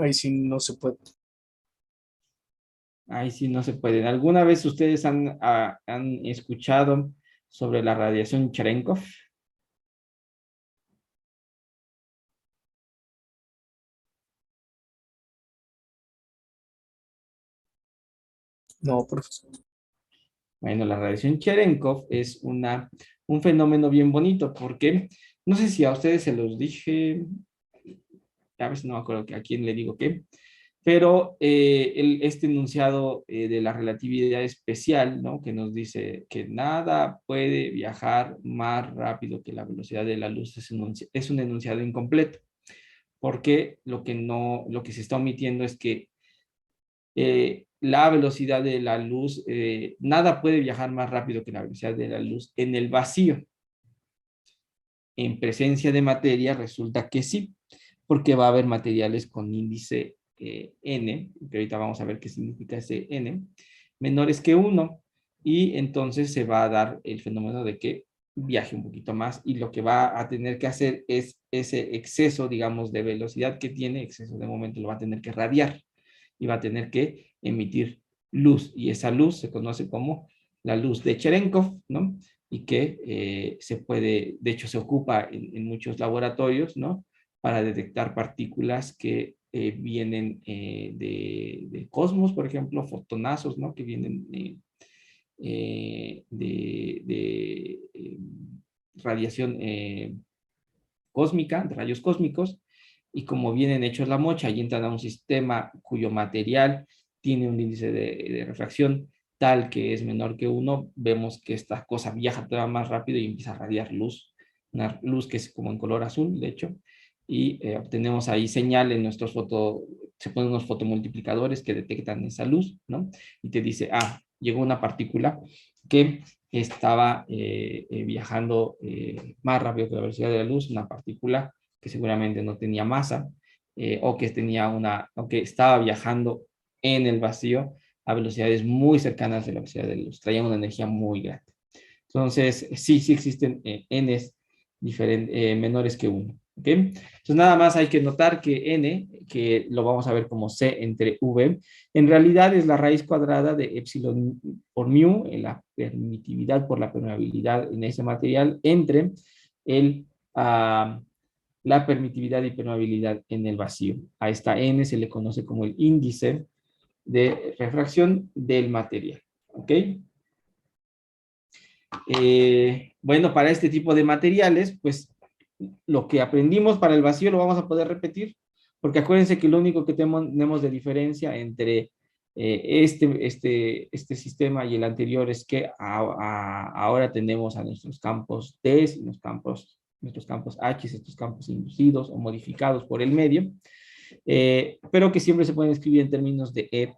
Ahí sí no se puede. Ahí sí no se puede. ¿Alguna vez ustedes han escuchado sobre la radiación Cherenkov? No, profesor. Bueno, la radiación Cherenkov es un fenómeno bien bonito porque no sé si a ustedes se los dije, a veces no me acuerdo a quién le digo qué, pero este enunciado de la relatividad especial, ¿no? Que nos dice que nada puede viajar más rápido que la velocidad de la luz es un enunciado incompleto, porque lo que se está omitiendo es que la velocidad de la luz, nada puede viajar más rápido que la velocidad de la luz en el vacío. En presencia de materia resulta que sí, porque va a haber materiales con índice n, que ahorita vamos a ver qué significa ese n, menores que 1, y entonces se va a dar el fenómeno de que viaje un poquito más, y lo que va a tener que hacer es ese exceso, digamos, de velocidad que tiene, exceso de momento, lo va a tener que radiar, y va a tener que emitir luz, y esa luz se conoce como la luz de Cherenkov, ¿no? y que se puede, de hecho se ocupa en muchos laboratorios, ¿no? Para detectar partículas que vienen del cosmos, por ejemplo, fotonazos, ¿no? Que vienen de radiación cósmica, de rayos cósmicos, y como vienen hechos la mocha y entran a un sistema cuyo material tiene un índice de refracción tal que es menor que 1, vemos que esta cosa viaja todavía más rápido y empieza a radiar luz, una luz que es como en color azul, de hecho, y obtenemos ahí señal en nuestros se ponen unos fotomultiplicadores que detectan esa luz, ¿no? Y te dice, llegó una partícula que estaba viajando más rápido que la velocidad de la luz, una partícula que seguramente no tenía masa, o que estaba viajando en el vacío a velocidades muy cercanas de la velocidad de la luz, traía una energía muy grande. Entonces, sí existen n's menores que 1. ¿Okay? Entonces, nada más hay que notar que n, que lo vamos a ver como c entre v, en realidad es la raíz cuadrada de epsilon por mu, en la permitividad por la permeabilidad en ese material, entre la permitividad y permeabilidad en el vacío. A esta n se le conoce como el índice de refracción del material. ¿Ok? Bueno, para este tipo de materiales, pues lo que aprendimos para el vacío lo vamos a poder repetir, porque acuérdense que lo único que tenemos de diferencia entre este sistema y el anterior es que ahora tenemos a nuestros campos T, nuestros campos H, estos campos inducidos o modificados por el medio, pero que siempre se pueden escribir en términos de E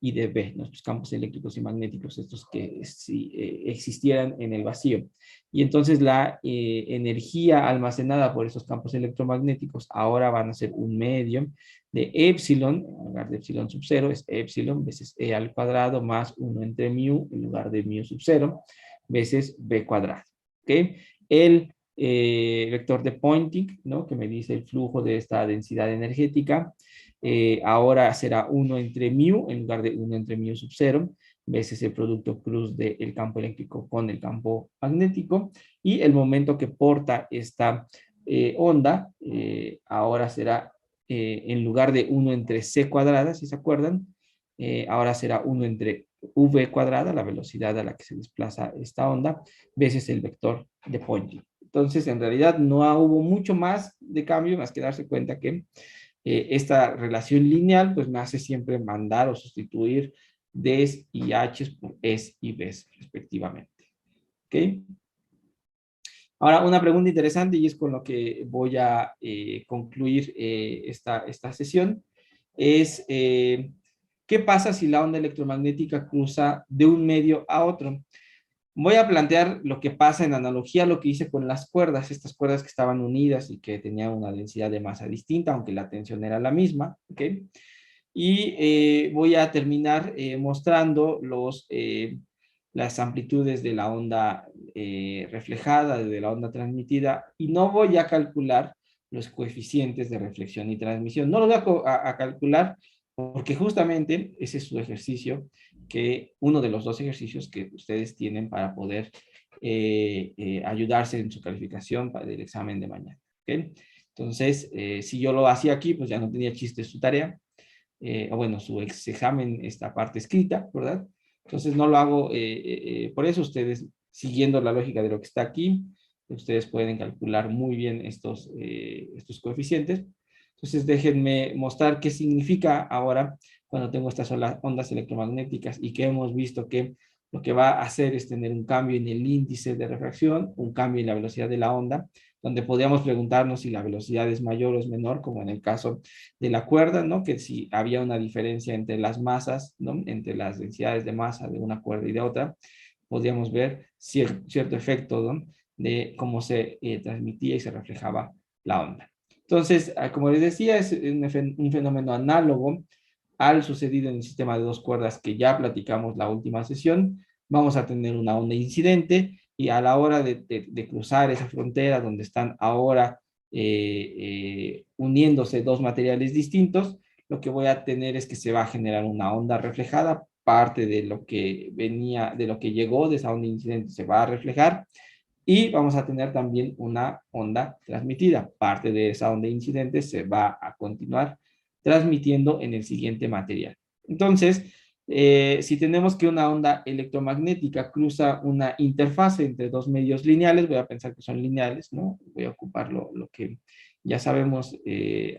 y de B, nuestros campos eléctricos y magnéticos, estos que si existieran en el vacío. Y entonces la energía almacenada por esos campos electromagnéticos ahora van a ser un medio de epsilon, en lugar de epsilon sub 0, es epsilon veces E al cuadrado más 1 entre mu, en lugar de mu sub 0, veces B cuadrado. ¿Ok? El vector de Poynting, ¿no? Que me dice el flujo de esta densidad energética, ahora será 1 entre mu en lugar de 1 entre mu sub 0, veces el producto cruz del campo eléctrico con el campo magnético, y el momento que porta esta onda, ahora será, en lugar de 1 entre c cuadrada, si se acuerdan, ahora será 1 entre v cuadrada, la velocidad a la que se desplaza esta onda, veces el vector de Poynting. Entonces, en realidad no hubo mucho más de cambio, más que darse cuenta que esta relación lineal pues me hace siempre mandar o sustituir Ds y Hs por Es y Bs respectivamente. ¿Ok? Ahora, una pregunta interesante y es con lo que voy a concluir esta sesión, es ¿qué pasa si la onda electromagnética cruza de un medio a otro? Voy a plantear lo que pasa en analogía a lo que hice con las cuerdas, estas cuerdas que estaban unidas y que tenían una densidad de masa distinta, aunque la tensión era la misma, ¿ok? Y voy a terminar mostrando las amplitudes de la onda reflejada, de la onda transmitida, y no voy a calcular los coeficientes de reflexión y transmisión. No los voy a calcular porque justamente ese es su ejercicio, uno de los dos ejercicios que ustedes tienen para poder ayudarse en su calificación para el examen de mañana. ¿Okay? Entonces, si yo lo hacía aquí, pues ya no tenía chiste su tarea, o bueno, su examen, esta parte escrita, ¿verdad? Entonces no lo hago, por eso ustedes, siguiendo la lógica de lo que está aquí, ustedes pueden calcular muy bien estos coeficientes. Entonces déjenme mostrar qué significa ahora cuando tengo estas ondas electromagnéticas y que hemos visto que lo que va a hacer es tener un cambio en el índice de refracción, un cambio en la velocidad de la onda, donde podríamos preguntarnos si la velocidad es mayor o es menor, como en el caso de la cuerda, ¿no? Que si había una diferencia entre las masas, ¿no? Entre las densidades de masa de una cuerda y de otra, podríamos ver cierto efecto, ¿no? De cómo se transmitía y se reflejaba la onda. Entonces, como les decía, es un fenómeno análogo al sucedido en el sistema de dos cuerdas que ya platicamos la última sesión. Vamos a tener una onda incidente y a la hora de cruzar esa frontera donde están ahora uniéndose dos materiales distintos, lo que voy a tener es que se va a generar una onda reflejada parte de lo que venía, de lo que llegó de esa onda incidente se va a reflejar, y vamos a tener también una onda transmitida. Parte de esa onda incidente se va a continuar transmitiendo en el siguiente material. Entonces, si tenemos que una onda electromagnética cruza una interfase entre dos medios lineales, voy a pensar que son lineales, ¿no? Voy a ocupar lo que ya sabemos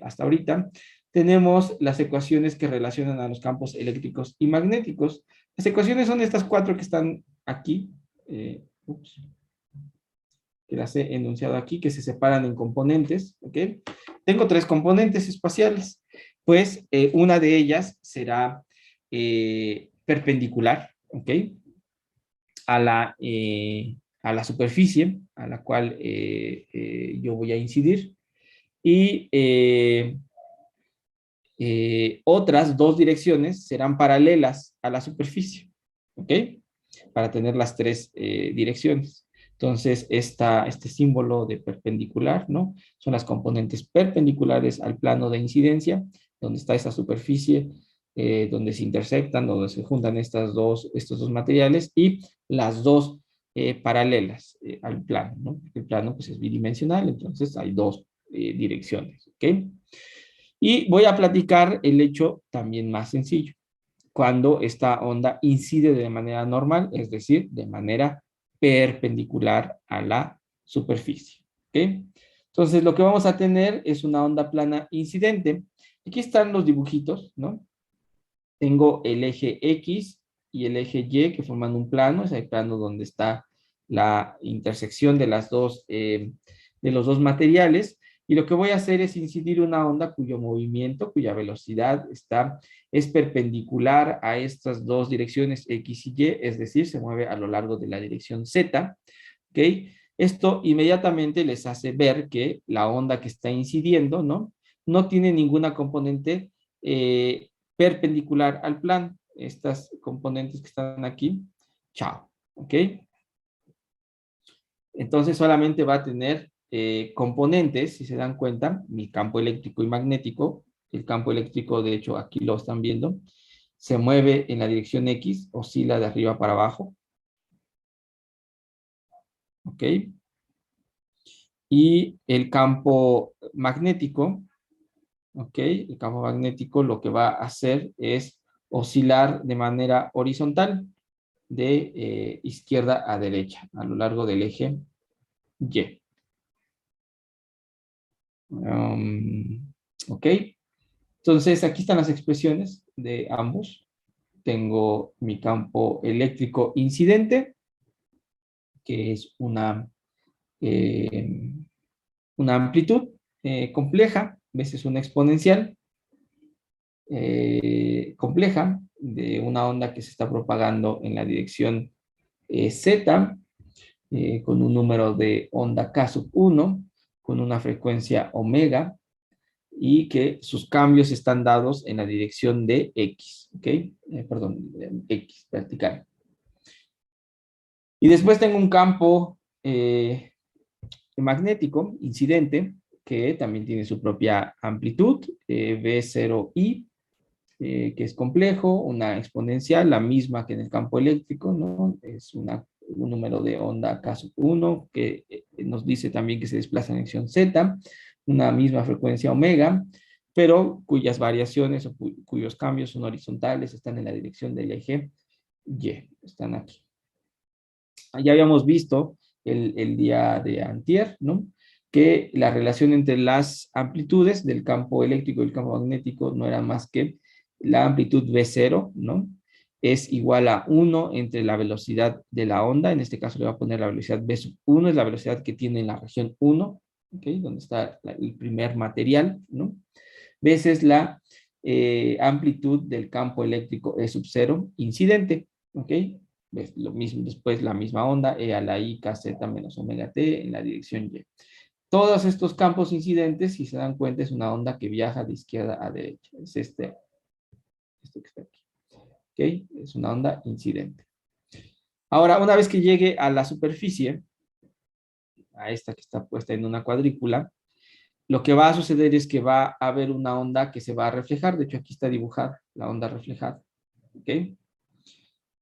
hasta ahorita. Tenemos las ecuaciones que relacionan a los campos eléctricos y magnéticos. Las ecuaciones son estas cuatro que están aquí. Que las he enunciado aquí, que se separan en componentes, ¿ok? Tengo tres componentes espaciales, pues una de ellas será perpendicular, ¿ok? A la superficie a la cual yo voy a incidir, y otras dos direcciones serán paralelas a la superficie, ¿ok? Para tener las tres direcciones. Entonces, este símbolo de perpendicular, ¿no? Son las componentes perpendiculares al plano de incidencia, donde está esa superficie, donde se intersectan, donde se juntan estos dos materiales, y las dos paralelas al plano, ¿no? El plano pues, es bidimensional, entonces hay dos direcciones, ¿ok? Y voy a platicar el hecho también más sencillo, cuando esta onda incide de manera normal, es decir, de manera perpendicular a la superficie. ¿Ok? Entonces, lo que vamos a tener es una onda plana incidente. Aquí están los dibujitos, ¿no? Tengo el eje X y el eje Y que forman un plano, es el plano donde está la intersección de los dos materiales, y lo que voy a hacer es incidir una onda cuyo movimiento, cuya velocidad es perpendicular a estas dos direcciones X y Y, es decir, se mueve a lo largo de la dirección Z, ¿ok? Esto inmediatamente les hace ver que la onda que está incidiendo, ¿no? No tiene ninguna componente perpendicular al plano. Estas componentes que están aquí, chao, ¿ok? Entonces solamente va a tener componentes, si se dan cuenta, mi campo eléctrico y magnético. El campo eléctrico, de hecho, aquí lo están viendo, se mueve en la dirección X, oscila de arriba para abajo. ¿Ok? Y el campo magnético, ¿ok? El campo magnético lo que va a hacer es oscilar de manera horizontal, de izquierda a derecha, a lo largo del eje Y. ¿Ok? Entonces, aquí están las expresiones de ambos. Tengo mi campo eléctrico incidente, que es una amplitud compleja, veces una exponencial compleja de una onda que se está propagando en la dirección Z, con un número de onda K sub 1, con una frecuencia omega, y que sus cambios están dados en la dirección de X, ¿ok? Perdón, X, vertical. Y después tengo un campo magnético incidente, que también tiene su propia amplitud, V0I, que es complejo, una exponencial, la misma que en el campo eléctrico, ¿no? Es un número de onda K sub 1, que nos dice también que se desplaza en dirección Z, una misma frecuencia omega, pero cuyas variaciones o cuyos cambios son horizontales, están en la dirección del eje Y, están aquí. Ya habíamos visto el día de antier, ¿no? Que la relación entre las amplitudes del campo eléctrico y el campo magnético no era más que la amplitud V0, ¿no? Es igual a 1 entre la velocidad de la onda, en este caso le voy a poner la velocidad V sub 1, es la velocidad que tiene en la región 1, ¿ok? Donde está el primer material, ¿no? Veces la amplitud del campo eléctrico E sub 0 incidente, ¿ok? ¿Ves? Lo mismo, después la misma onda, E a la I, KZ menos omega T en la dirección Y. Todos estos campos incidentes, si se dan cuenta, es una onda que viaja de izquierda a derecha. Es esto que está aquí. ¿Ok? Es una onda incidente. Ahora, una vez que llegue a la superficie, a esta que está puesta en una cuadrícula, lo que va a suceder es que va a haber una onda que se va a reflejar. De hecho, aquí está dibujada la onda reflejada. ¿Ok?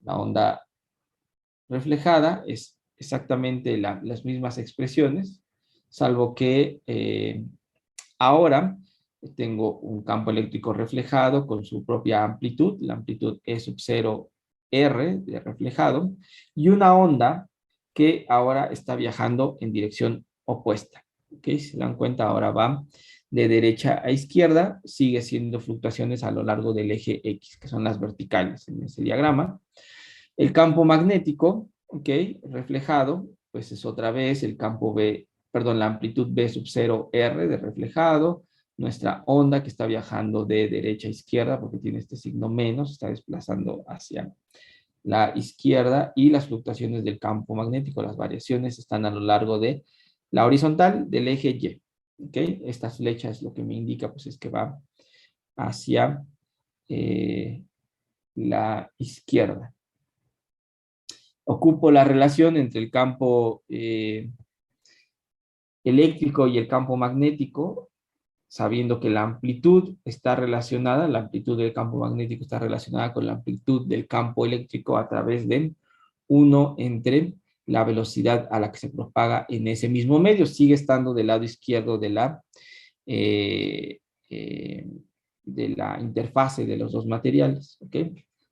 La onda reflejada es exactamente las mismas expresiones, salvo que ahora tengo un campo eléctrico reflejado con su propia amplitud, la amplitud E sub 0 R de reflejado, y una onda que ahora está viajando en dirección opuesta. ¿Ok? Si se dan cuenta, ahora va de derecha a izquierda, sigue siendo fluctuaciones a lo largo del eje X, que son las verticales en ese diagrama. El campo magnético, ¿ok? Reflejado, pues es otra vez el campo B, perdón, la amplitud B sub 0 R de reflejado, nuestra onda que está viajando de derecha a izquierda, porque tiene este signo menos, está desplazando hacia la izquierda, y las fluctuaciones del campo magnético, las variaciones están a lo largo de la horizontal del eje Y. ¿Ok? Esta flecha es lo que me indica, pues es que va hacia la izquierda. Ocupo la relación entre el campo eléctrico y el campo magnético, sabiendo que la amplitud está relacionada, la amplitud del campo magnético está relacionada con la amplitud del campo eléctrico a través de 1 entre la velocidad a la que se propaga en ese mismo medio. Sigue estando del lado izquierdo eh, eh, de la interfase de los dos materiales. ¿Ok?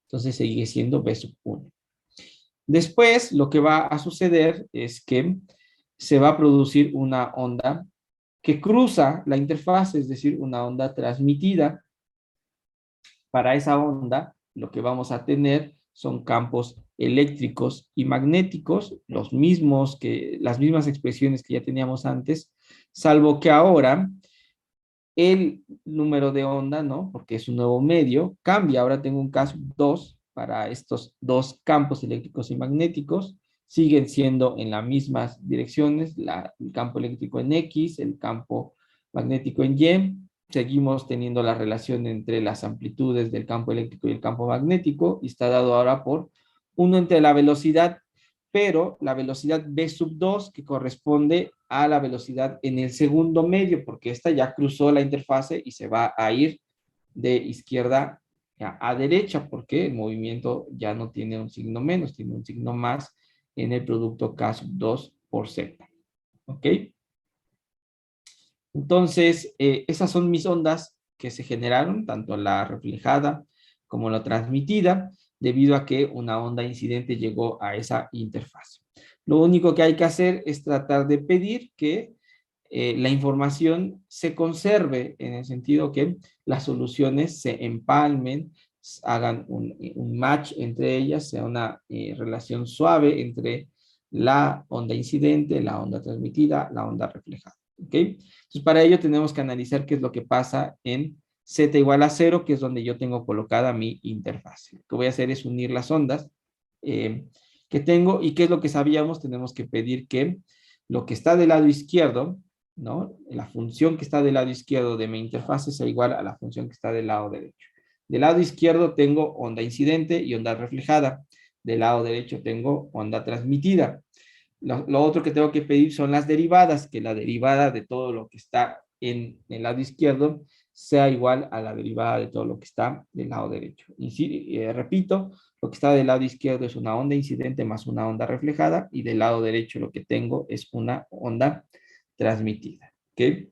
Entonces sigue siendo B sub 1. Después, lo que va a suceder es que se va a producir una onda que cruza la interfaz, es decir, una onda transmitida. Para esa onda, lo que vamos a tener son campos eléctricos y magnéticos, las mismas expresiones que ya teníamos antes, salvo que ahora el número de onda, ¿no? Porque es un nuevo medio, cambia. Ahora tengo un caso 2 para estos dos campos eléctricos y magnéticos. Siguen siendo en las mismas direcciones, el campo eléctrico en X, el campo magnético en Y. Seguimos teniendo la relación entre las amplitudes del campo eléctrico y el campo magnético, y está dado ahora por 1 entre la velocidad, pero la velocidad v sub 2 que corresponde a la velocidad en el segundo medio, porque esta ya cruzó la interfase y se va a ir de izquierda a derecha, porque el movimiento ya no tiene un signo menos, tiene un signo más en el producto K sub 2 por Z. ¿Ok? Entonces, esas son mis ondas que se generaron, tanto la reflejada como la transmitida, debido a que una onda incidente llegó a esa interfaz. Lo único que hay que hacer es tratar de pedir que la información se conserve, en el sentido que las soluciones se empalmen, hagan un match entre ellas, sea una relación suave entre la onda incidente, la onda transmitida, la onda reflejada. ¿Ok? Entonces, para ello tenemos que analizar qué es lo que pasa en z igual a 0, que es donde yo tengo colocada mi interfaz. Lo que voy a hacer es unir las ondas que tengo, y qué es lo que sabíamos. Tenemos que pedir que lo que está del lado izquierdo, ¿no? La función que está del lado izquierdo de mi interfaz sea igual a la función que está del lado derecho. Del lado izquierdo tengo onda incidente y onda reflejada. Del lado derecho tengo onda transmitida. Lo otro que tengo que pedir son las derivadas, que la derivada de todo lo que está en el lado izquierdo sea igual a la derivada de todo lo que está del lado derecho. Y repito, lo que está del lado izquierdo es una onda incidente más una onda reflejada, y del lado derecho lo que tengo es una onda transmitida. ¿Ok?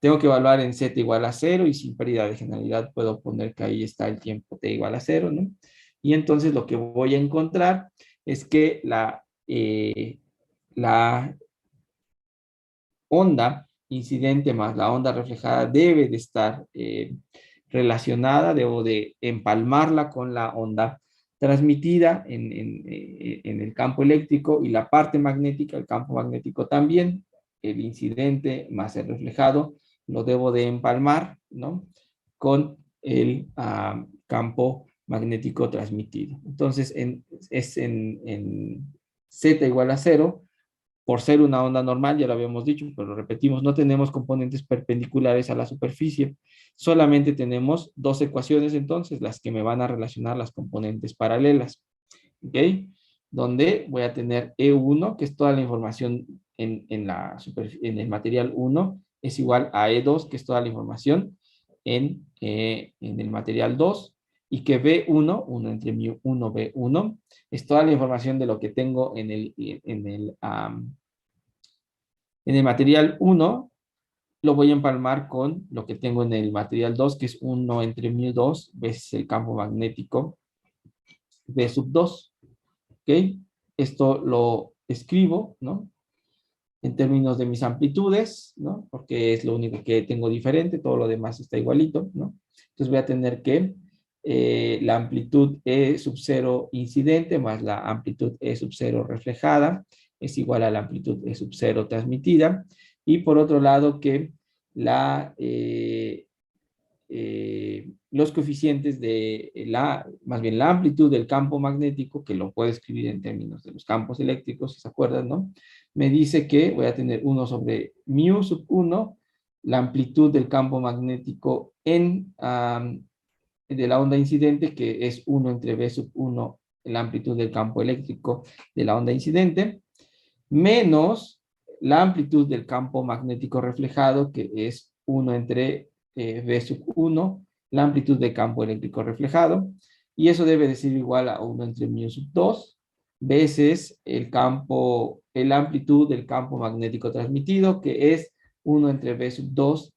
Tengo que evaluar en z igual a 0, y sin pérdida de generalidad puedo poner que ahí está el tiempo t igual a 0, ¿no? Y entonces lo que voy a encontrar es que la onda incidente más la onda reflejada debe de estar relacionada, debo de empalmarla con la onda transmitida en el campo eléctrico, y la parte magnética, el campo magnético también, el incidente más el reflejado, lo debo de empalmar, ¿no? Con el campo magnético transmitido. Entonces, es en z igual a 0, por ser una onda normal, ya lo habíamos dicho, pero lo repetimos, no tenemos componentes perpendiculares a la superficie, solamente tenemos dos ecuaciones, entonces, las que me van a relacionar las componentes paralelas, ¿ok? Donde voy a tener E1, que es toda la información en el material 1, es igual a E2, que es toda la información en el material 2, y que B1, 1 entre mu1, B1, es toda la información de lo que tengo en el material 1, lo voy a empalmar con lo que tengo en el material 2, que es 1 entre mu2 veces el campo magnético B sub 2. ¿Ok? Esto lo escribo, ¿no? En términos de mis amplitudes, ¿no? Porque es lo único que tengo diferente, todo lo demás está igualito, ¿no? Entonces voy a tener que la amplitud E sub 0 incidente más la amplitud E sub 0 reflejada es igual a la amplitud E sub 0 transmitida. Y por otro lado que los coeficientes de más bien la amplitud del campo magnético, que lo puedo escribir en términos de los campos eléctricos, si se acuerdan, ¿no? Me dice que voy a tener 1 sobre mu sub 1, la amplitud del campo magnético de la onda incidente, que es 1 entre B sub 1, la amplitud del campo eléctrico de la onda incidente, menos la amplitud del campo magnético reflejado, que es 1 entre B sub 1, la amplitud de campo eléctrico reflejado, y eso debe de ser igual a 1 entre mu sub 2, veces la amplitud del campo magnético transmitido, que es 1 entre B sub 2,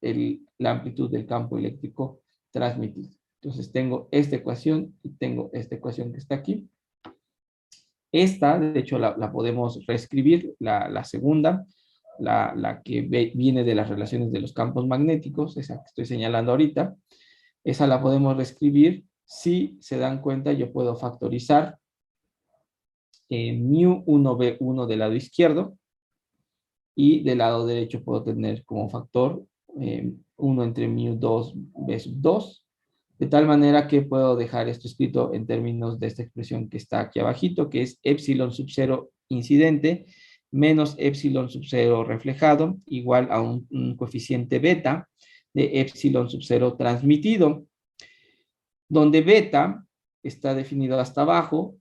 la amplitud del campo eléctrico transmitido. Entonces tengo esta ecuación y tengo esta ecuación que está aquí. Esta, de hecho, la podemos reescribir, la segunda, la que viene de las relaciones de los campos magnéticos, esa que estoy señalando ahorita, esa la podemos reescribir. Si se dan cuenta, yo puedo factorizar mu1b1 del lado izquierdo, y del lado derecho puedo tener como factor 1 entre mu2b sub 2, de tal manera que puedo dejar esto escrito en términos de esta expresión que está aquí abajito, que es epsilon sub 0 incidente menos epsilon sub 0 reflejado, igual a un coeficiente beta de epsilon sub 0 transmitido, donde beta está definido hasta abajo,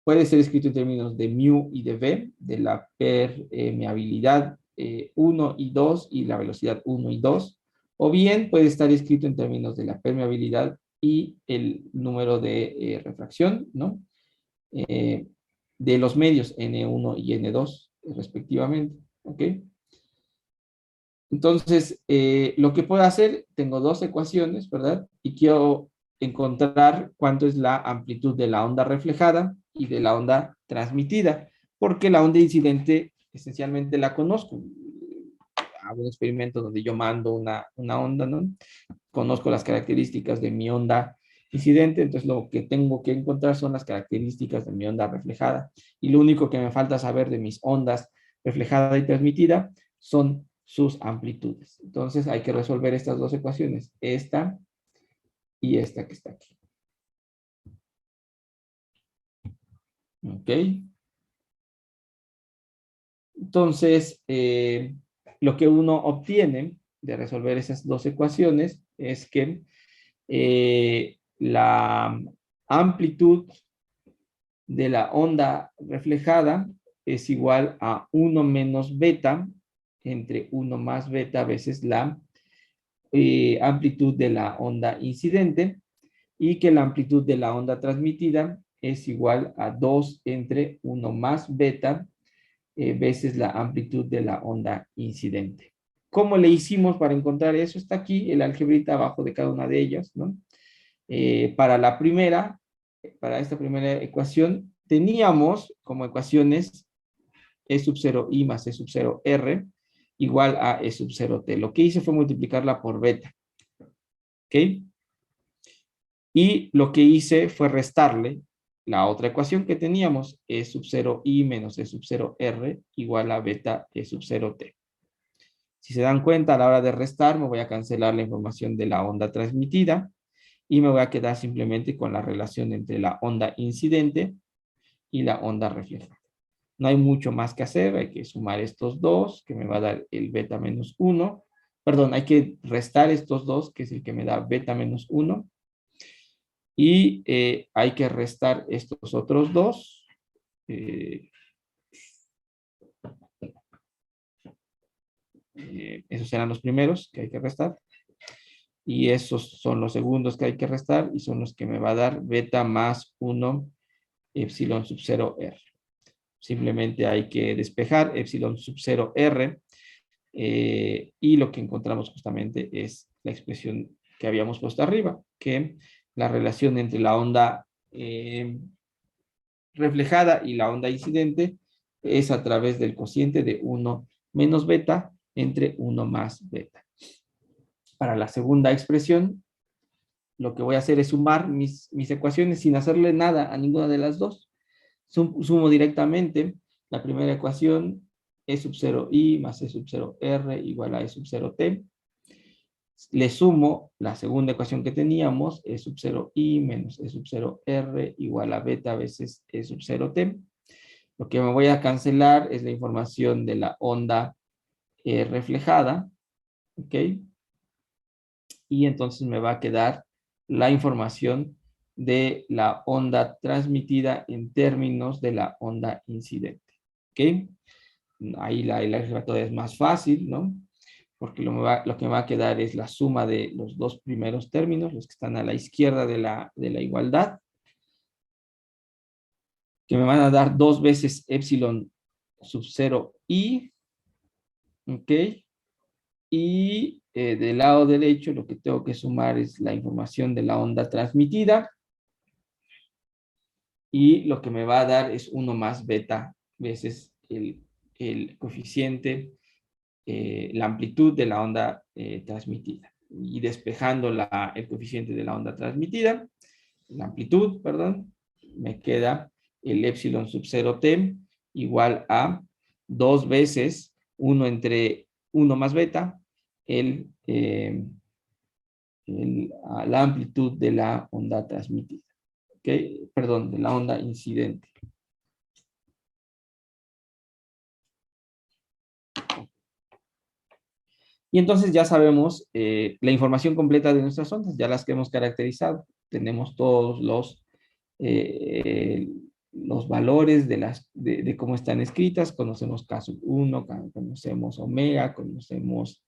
puede ser escrito en términos de mu y de v, de la permeabilidad 1 y 2 y la velocidad 1 y 2, o bien puede estar escrito en términos de la permeabilidad y el número de refracción, ¿no? De los medios N1 y N2, respectivamente, ¿ok? Entonces, lo que puedo hacer, tengo dos ecuaciones, ¿verdad? Y quiero encontrar cuánto es la amplitud de la onda reflejada y de la onda transmitida, porque la onda incidente esencialmente la conozco. Hago un experimento donde yo mando una onda, ¿no? Conozco las características de mi onda incidente, entonces lo que tengo que encontrar son las características de mi onda reflejada. Y lo único que me falta saber de mis ondas reflejada y transmitida son sus amplitudes. Entonces hay que resolver estas dos ecuaciones, esta y esta que está aquí. ¿Ok? Entonces, lo que uno obtiene de resolver esas dos ecuaciones es que la amplitud de la onda reflejada es igual a 1 menos beta entre 1 más beta veces la amplitud de la onda incidente, y que la amplitud de la onda transmitida es igual a 2 entre 1 más beta veces la amplitud de la onda incidente. ¿Cómo le hicimos para encontrar eso? Está aquí el algebrita abajo de cada una de ellas, ¿no? Para esta primera ecuación, teníamos como ecuaciones E sub 0 I más E sub 0 R igual a E sub 0 T. Lo que hice fue multiplicarla por beta. ¿Ok? Y lo que hice fue restarle la otra ecuación que teníamos, E sub 0 I menos E sub 0 R igual a beta E sub 0 T. Si se dan cuenta, a la hora de restar, me voy a cancelar la información de la onda transmitida y me voy a quedar simplemente con la relación entre la onda incidente y la onda reflejada. No hay mucho más que hacer, hay que sumar estos dos, que me va a dar el beta menos 1. Perdón, hay que restar estos dos, que es el que me da beta menos 1. Y hay que restar estos otros dos. Esos serán los primeros que hay que restar. y esos son los segundos que hay que restar y son los que me va a dar beta más 1 epsilon sub 0 R. Simplemente hay que despejar epsilon sub 0 R y lo que encontramos justamente es la expresión que habíamos puesto arriba, que la relación entre la onda reflejada y la onda incidente es a través del cociente de 1 menos beta entre 1 más beta. Para la segunda expresión, lo que voy a hacer es sumar mis ecuaciones sin hacerle nada a ninguna de las dos. Sumo directamente la primera ecuación, E sub 0 I más E sub 0 R igual a E sub 0 T. Le sumo la segunda ecuación que teníamos, E sub 0 I menos E sub 0 R igual a beta veces E sub 0 T. Lo que me voy a cancelar es la información de la onda reflejada, ¿ok? Y entonces me va a quedar la información de la onda transmitida en términos de la onda incidente, ¿ok? Ahí la álgebra todavía es más fácil, ¿no? Porque lo que me va a quedar es la suma de los dos primeros términos, los que están a la izquierda de la igualdad, que me van a dar 2 veces epsilon sub 0 i, ¿ok? Y del lado derecho lo que tengo que sumar es la información de la onda transmitida, y lo que me va a dar es 1 más beta veces el coeficiente, la amplitud de la onda transmitida. Y despejando el coeficiente de la onda transmitida, la amplitud, perdón, me queda el epsilon sub 0 t igual a 2 veces 1 entre 1 más beta, la amplitud de la onda transmitida. ¿Ok? Perdón, de la onda incidente. Y entonces ya sabemos la información completa de nuestras ondas, ya las que hemos caracterizado. Tenemos todos los valores de cómo están escritas, conocemos K sub 1, conocemos omega, conocemos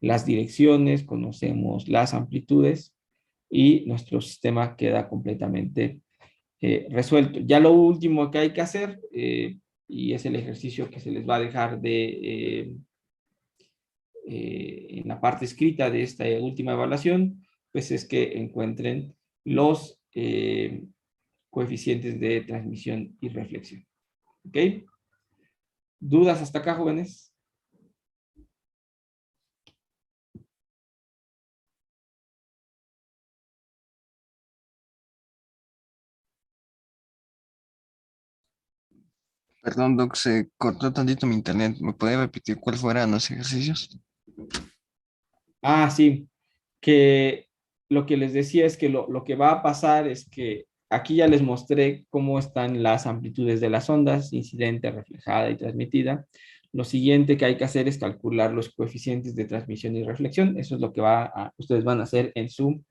las direcciones, conocemos las amplitudes, y nuestro sistema queda completamente resuelto. Ya lo último que hay que hacer, y es el ejercicio que se les va a dejar en la parte escrita de esta última evaluación, pues es que encuentren los coeficientes de transmisión y reflexión. ¿Ok? ¿Dudas hasta acá, jóvenes? Perdón, Doc, se cortó tantito mi internet. ¿Me puede repetir cuáles fueran los ejercicios? Ah, sí, que lo que les decía es que lo que va a pasar es que aquí ya les mostré cómo están las amplitudes de las ondas, incidente, reflejada y transmitida. Lo siguiente que hay que hacer es calcular los coeficientes de transmisión y reflexión. Eso es lo que ustedes van a hacer en su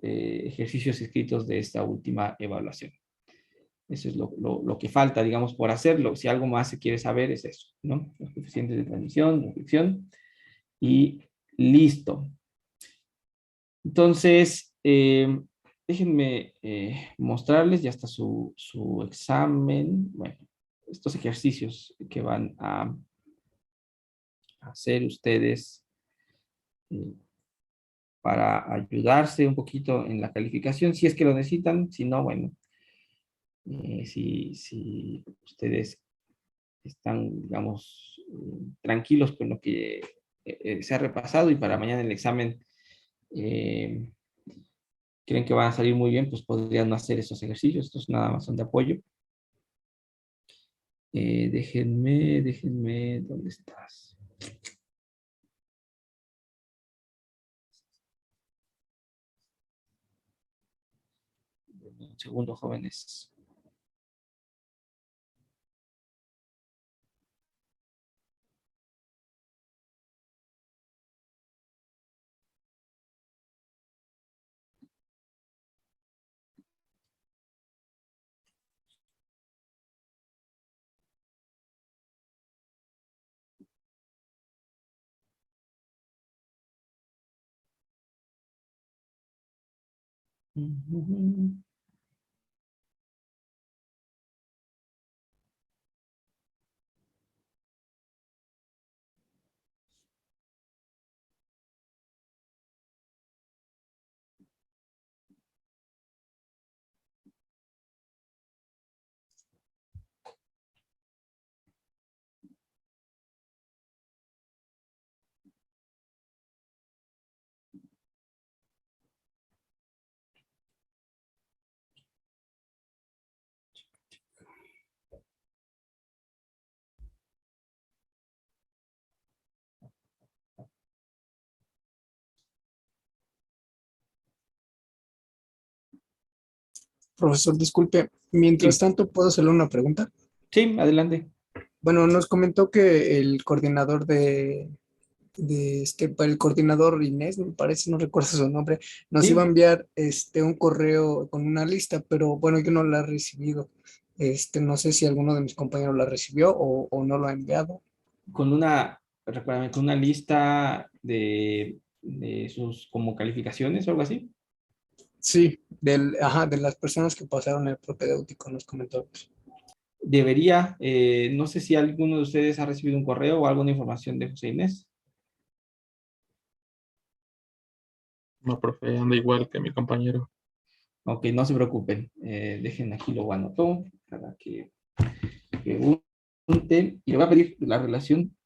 ejercicios escritos de esta última evaluación. Eso es lo que falta, digamos, por hacerlo. Si algo más se quiere saber es eso, ¿no? Los coeficientes de transmisión, reflexión y listo. Entonces, déjenme mostrarles, ya está su examen. Bueno, estos ejercicios que van a hacer ustedes para ayudarse un poquito en la calificación, si es que lo necesitan. Si no, bueno, si ustedes están, digamos, tranquilos con lo que se ha repasado y para mañana el examen eh, creen que van a salir muy bien, pues podrían no hacer esos ejercicios. Estos nada más son de apoyo. Déjenme, ¿dónde estás? Un segundo, jóvenes. Ujú. Profesor, disculpe, mientras Sí, tanto, ¿puedo hacerle una pregunta? sí, adelante. Bueno, nos comentó que el coordinador el coordinador Inés, me parece, no recuerdo su nombre, nos iba a Sí, enviar un correo con una lista, pero bueno, yo no la he recibido. No sé si alguno de mis compañeros la recibió o no lo ha enviado. con una, recuérdame, con una lista de sus como calificaciones o algo así. Sí, de las personas que pasaron el propedéutico, nos comentó. Debería, no sé si alguno de ustedes ha recibido un correo o alguna información de José Inés. No, profe, anda igual que mi compañero. Ok, no se preocupen. Dejen aquí lo anotó para que pregunten. Y le voy a pedir la relación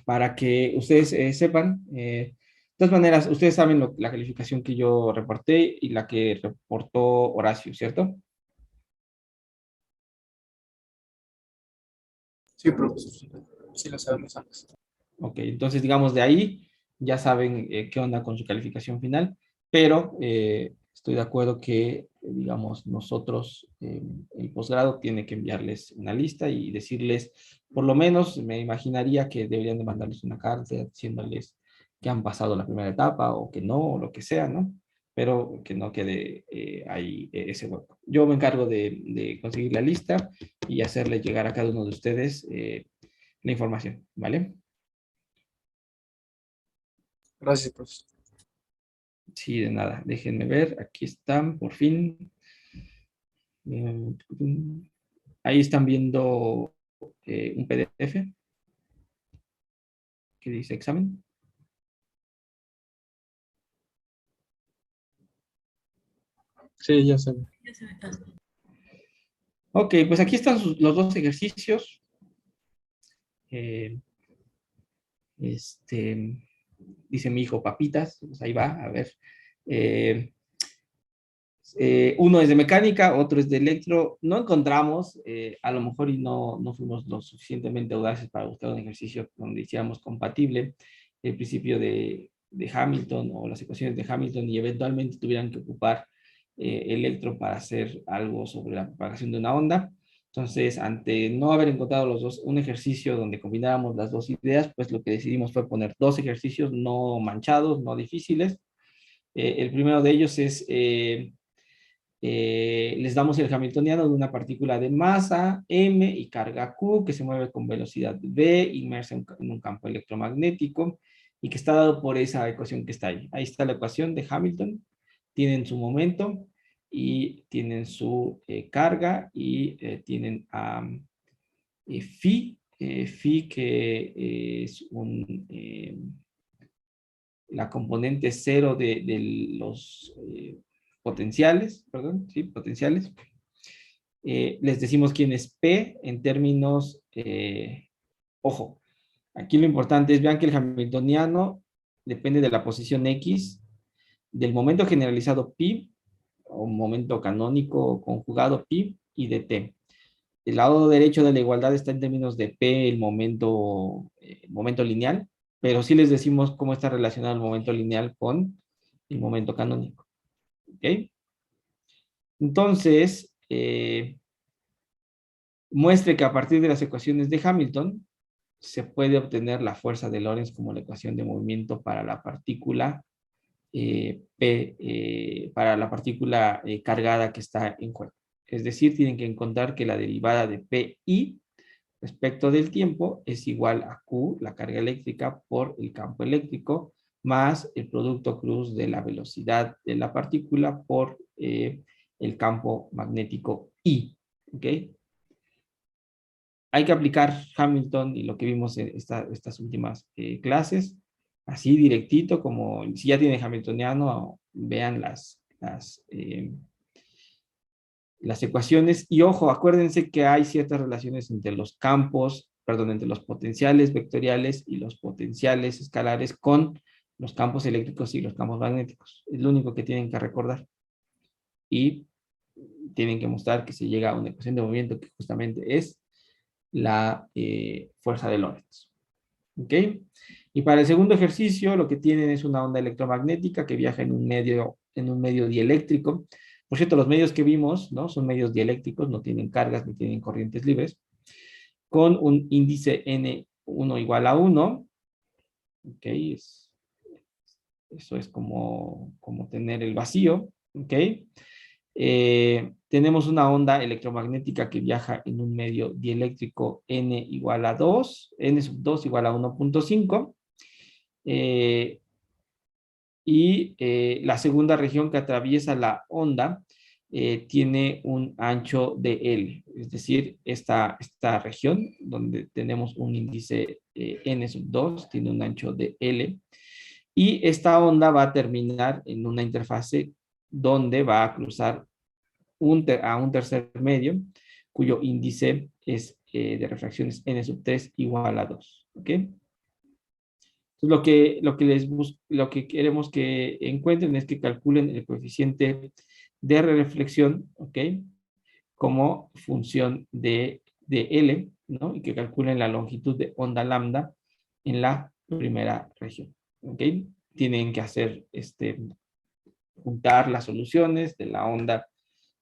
para que ustedes sepan. De todas maneras, ustedes saben la calificación que yo reporté y la que reportó Horacio, ¿cierto? Sí, profesor, sí, sí lo sabemos antes. Ok, entonces digamos de ahí ya saben qué onda con su calificación final, pero estoy de acuerdo que, digamos, nosotros, el posgrado tiene que enviarles una lista y decirles, por lo menos me imaginaría que deberían de mandarles una carta diciéndoles que han pasado la primera etapa o que no, o lo que sea, ¿no? Pero que no quede ahí ese hueco. Yo me encargo de conseguir la lista y hacerle llegar a cada uno de ustedes la información, ¿vale? Gracias, profesor. Sí, de nada. Déjenme ver. Aquí están, por fin. Eh, Ahí están viendo un PDF que dice examen. Sí, ya se ve. Ok, pues aquí están los dos ejercicios. Eh, este, dice mi hijo papitas. Pues ahí va, a ver. Eh, Uno es de mecánica, otro es de electro. No encontramos, a lo mejor y no fuimos lo suficientemente audaces para buscar un ejercicio donde hiciéramos compatible el principio de Hamilton o las ecuaciones de Hamilton y eventualmente tuvieran que ocupar electro para hacer algo sobre la propagación de una onda. Entonces, ante no haber encontrado los dos, un ejercicio donde combináramos las dos ideas, pues lo que decidimos fue poner dos ejercicios no manchados, no difíciles. El primero de ellos es les damos el hamiltoniano de una partícula de masa m y carga q que se mueve con velocidad v inmersa en un campo electromagnético y que está dado por esa ecuación que está ahí. Ahí está la ecuación de Hamilton. Tienen su momento y tienen su carga y tienen phi que es la componente cero de los potenciales, perdón, sí, potenciales. Les decimos quién es P en términos, ojo, aquí lo importante es, vean que el hamiltoniano depende de la posición X, del momento generalizado pi, o momento canónico conjugado pi, y de t. El lado derecho de la igualdad está en términos de P, el momento lineal, pero sí les decimos cómo está relacionado el momento lineal con el momento canónico. ¿Ok? Entonces, muestre que a partir de las ecuaciones de Hamilton se puede obtener la fuerza de Lorentz como la ecuación de movimiento para la partícula para la partícula cargada que está en juego. Es decir, tienen que encontrar que la derivada de PI respecto del tiempo es igual a Q, la carga eléctrica, por el campo eléctrico, más el producto cruz de la velocidad de la partícula por el campo magnético I. ¿Ok? Hay que aplicar Hamilton y lo que vimos en estas últimas clases, así directito, como si ya tienen Hamiltoniano, vean las ecuaciones. Y ojo, acuérdense que hay ciertas relaciones entre los campos, perdón, entre los potenciales vectoriales y los potenciales escalares con los campos eléctricos y los campos magnéticos. Es lo único que tienen que recordar. Y tienen que mostrar que se llega a una ecuación de movimiento que justamente es la fuerza de Lorentz. ¿Ok? Y para el segundo ejercicio lo que tienen es una onda electromagnética que viaja en un medio dieléctrico. Por cierto, los medios que vimos, ¿no? Son medios dieléctricos, no tienen cargas ni tienen corrientes libres, con un índice N1 igual a 1. ¿Ok? Eso es como tener el vacío. ¿Ok? Tenemos una onda electromagnética que viaja en un medio dieléctrico N igual a 2, N sub 2 igual a 1.5. La segunda región que atraviesa la onda tiene un ancho de L, es decir, esta región donde tenemos un índice N sub 2 tiene un ancho de L, y esta onda va a terminar en una interfase donde va a cruzar a un tercer medio, cuyo índice es de refracción es N sub 3 igual a 2. ¿Ok? Entonces, lo que queremos que encuentren es que calculen el coeficiente de reflexión, ¿ok? Como función de L, ¿no? Y que calculen la longitud de onda lambda en la primera región, ¿ok? Tienen que hacer, juntar las soluciones de la onda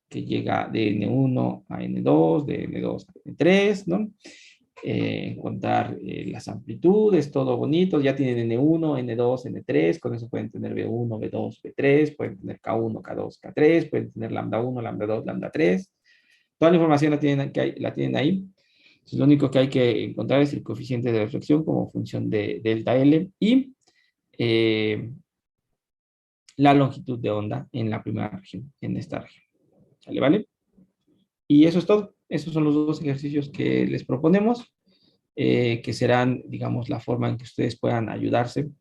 que llega de N1 a N2, de N2 a N3, ¿no? Encontrar las amplitudes, todo bonito, ya tienen N1, N2, N3, con eso pueden tener B1, B2, B3, pueden tener K1, K2, K3, pueden tener lambda 1, lambda 2, lambda 3, toda la información la tienen ahí. Entonces, lo único que hay que encontrar es el coeficiente de reflexión como función de delta L y la longitud de onda en la primera región, en esta región. ¿Vale? Y eso es todo. Esos son los dos ejercicios que les proponemos, que serán, digamos, la forma en que ustedes puedan ayudarse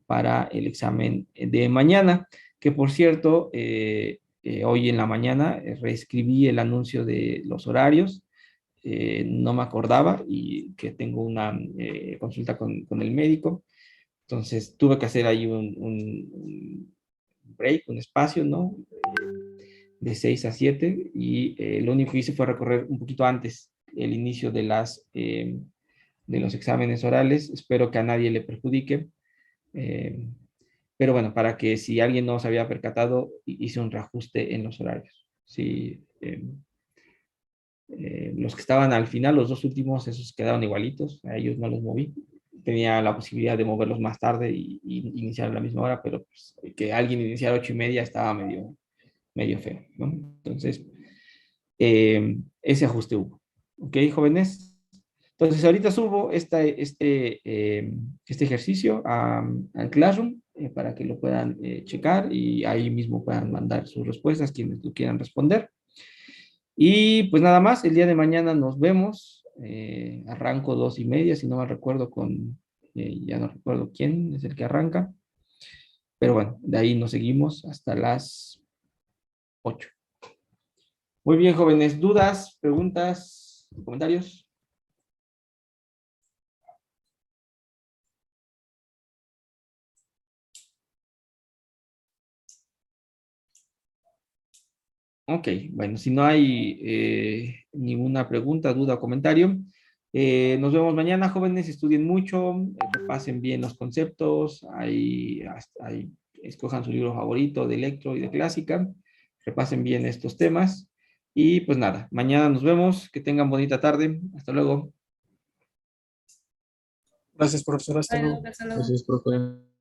para el examen de mañana, que por cierto, hoy en la mañana reescribí el anuncio de los horarios, no me acordaba y que tengo una consulta con el médico, entonces tuve que hacer ahí un break, un espacio, ¿no? De 6 a 7 y lo único que hice fue recorrer un poquito antes el inicio de los exámenes orales. Espero que a nadie le perjudique. Pero bueno, para que si alguien no se había percatado, hice un reajuste en los horarios. Sí, los que estaban al final, los dos últimos, esos quedaron igualitos. A ellos no los moví. Tenía la posibilidad de moverlos más tarde y iniciar a la misma hora, pero pues, que alguien iniciara 8:30 estaba medio feo, ¿no? Entonces, ese ajuste hubo. ¿Ok, jóvenes? Entonces, ahorita subo este ejercicio al Classroom para que lo puedan checar y ahí mismo puedan mandar sus respuestas, quienes lo quieran responder. Y pues nada más, el día de mañana nos vemos. Arranco 2:30, si no me recuerdo ya no recuerdo quién es el que arranca. Pero bueno, de ahí nos seguimos hasta las 8. Muy bien, jóvenes. ¿Dudas, preguntas, comentarios? Ok, bueno, si no hay ninguna pregunta, duda o comentario, nos vemos mañana, jóvenes. Estudien mucho, repasen bien los conceptos, escojan su libro favorito de electro y de clásica, repasen bien estos temas. Y pues nada, mañana nos vemos. Que tengan bonita tarde. Hasta luego. Gracias, profesor. Hasta luego. Gracias, profe.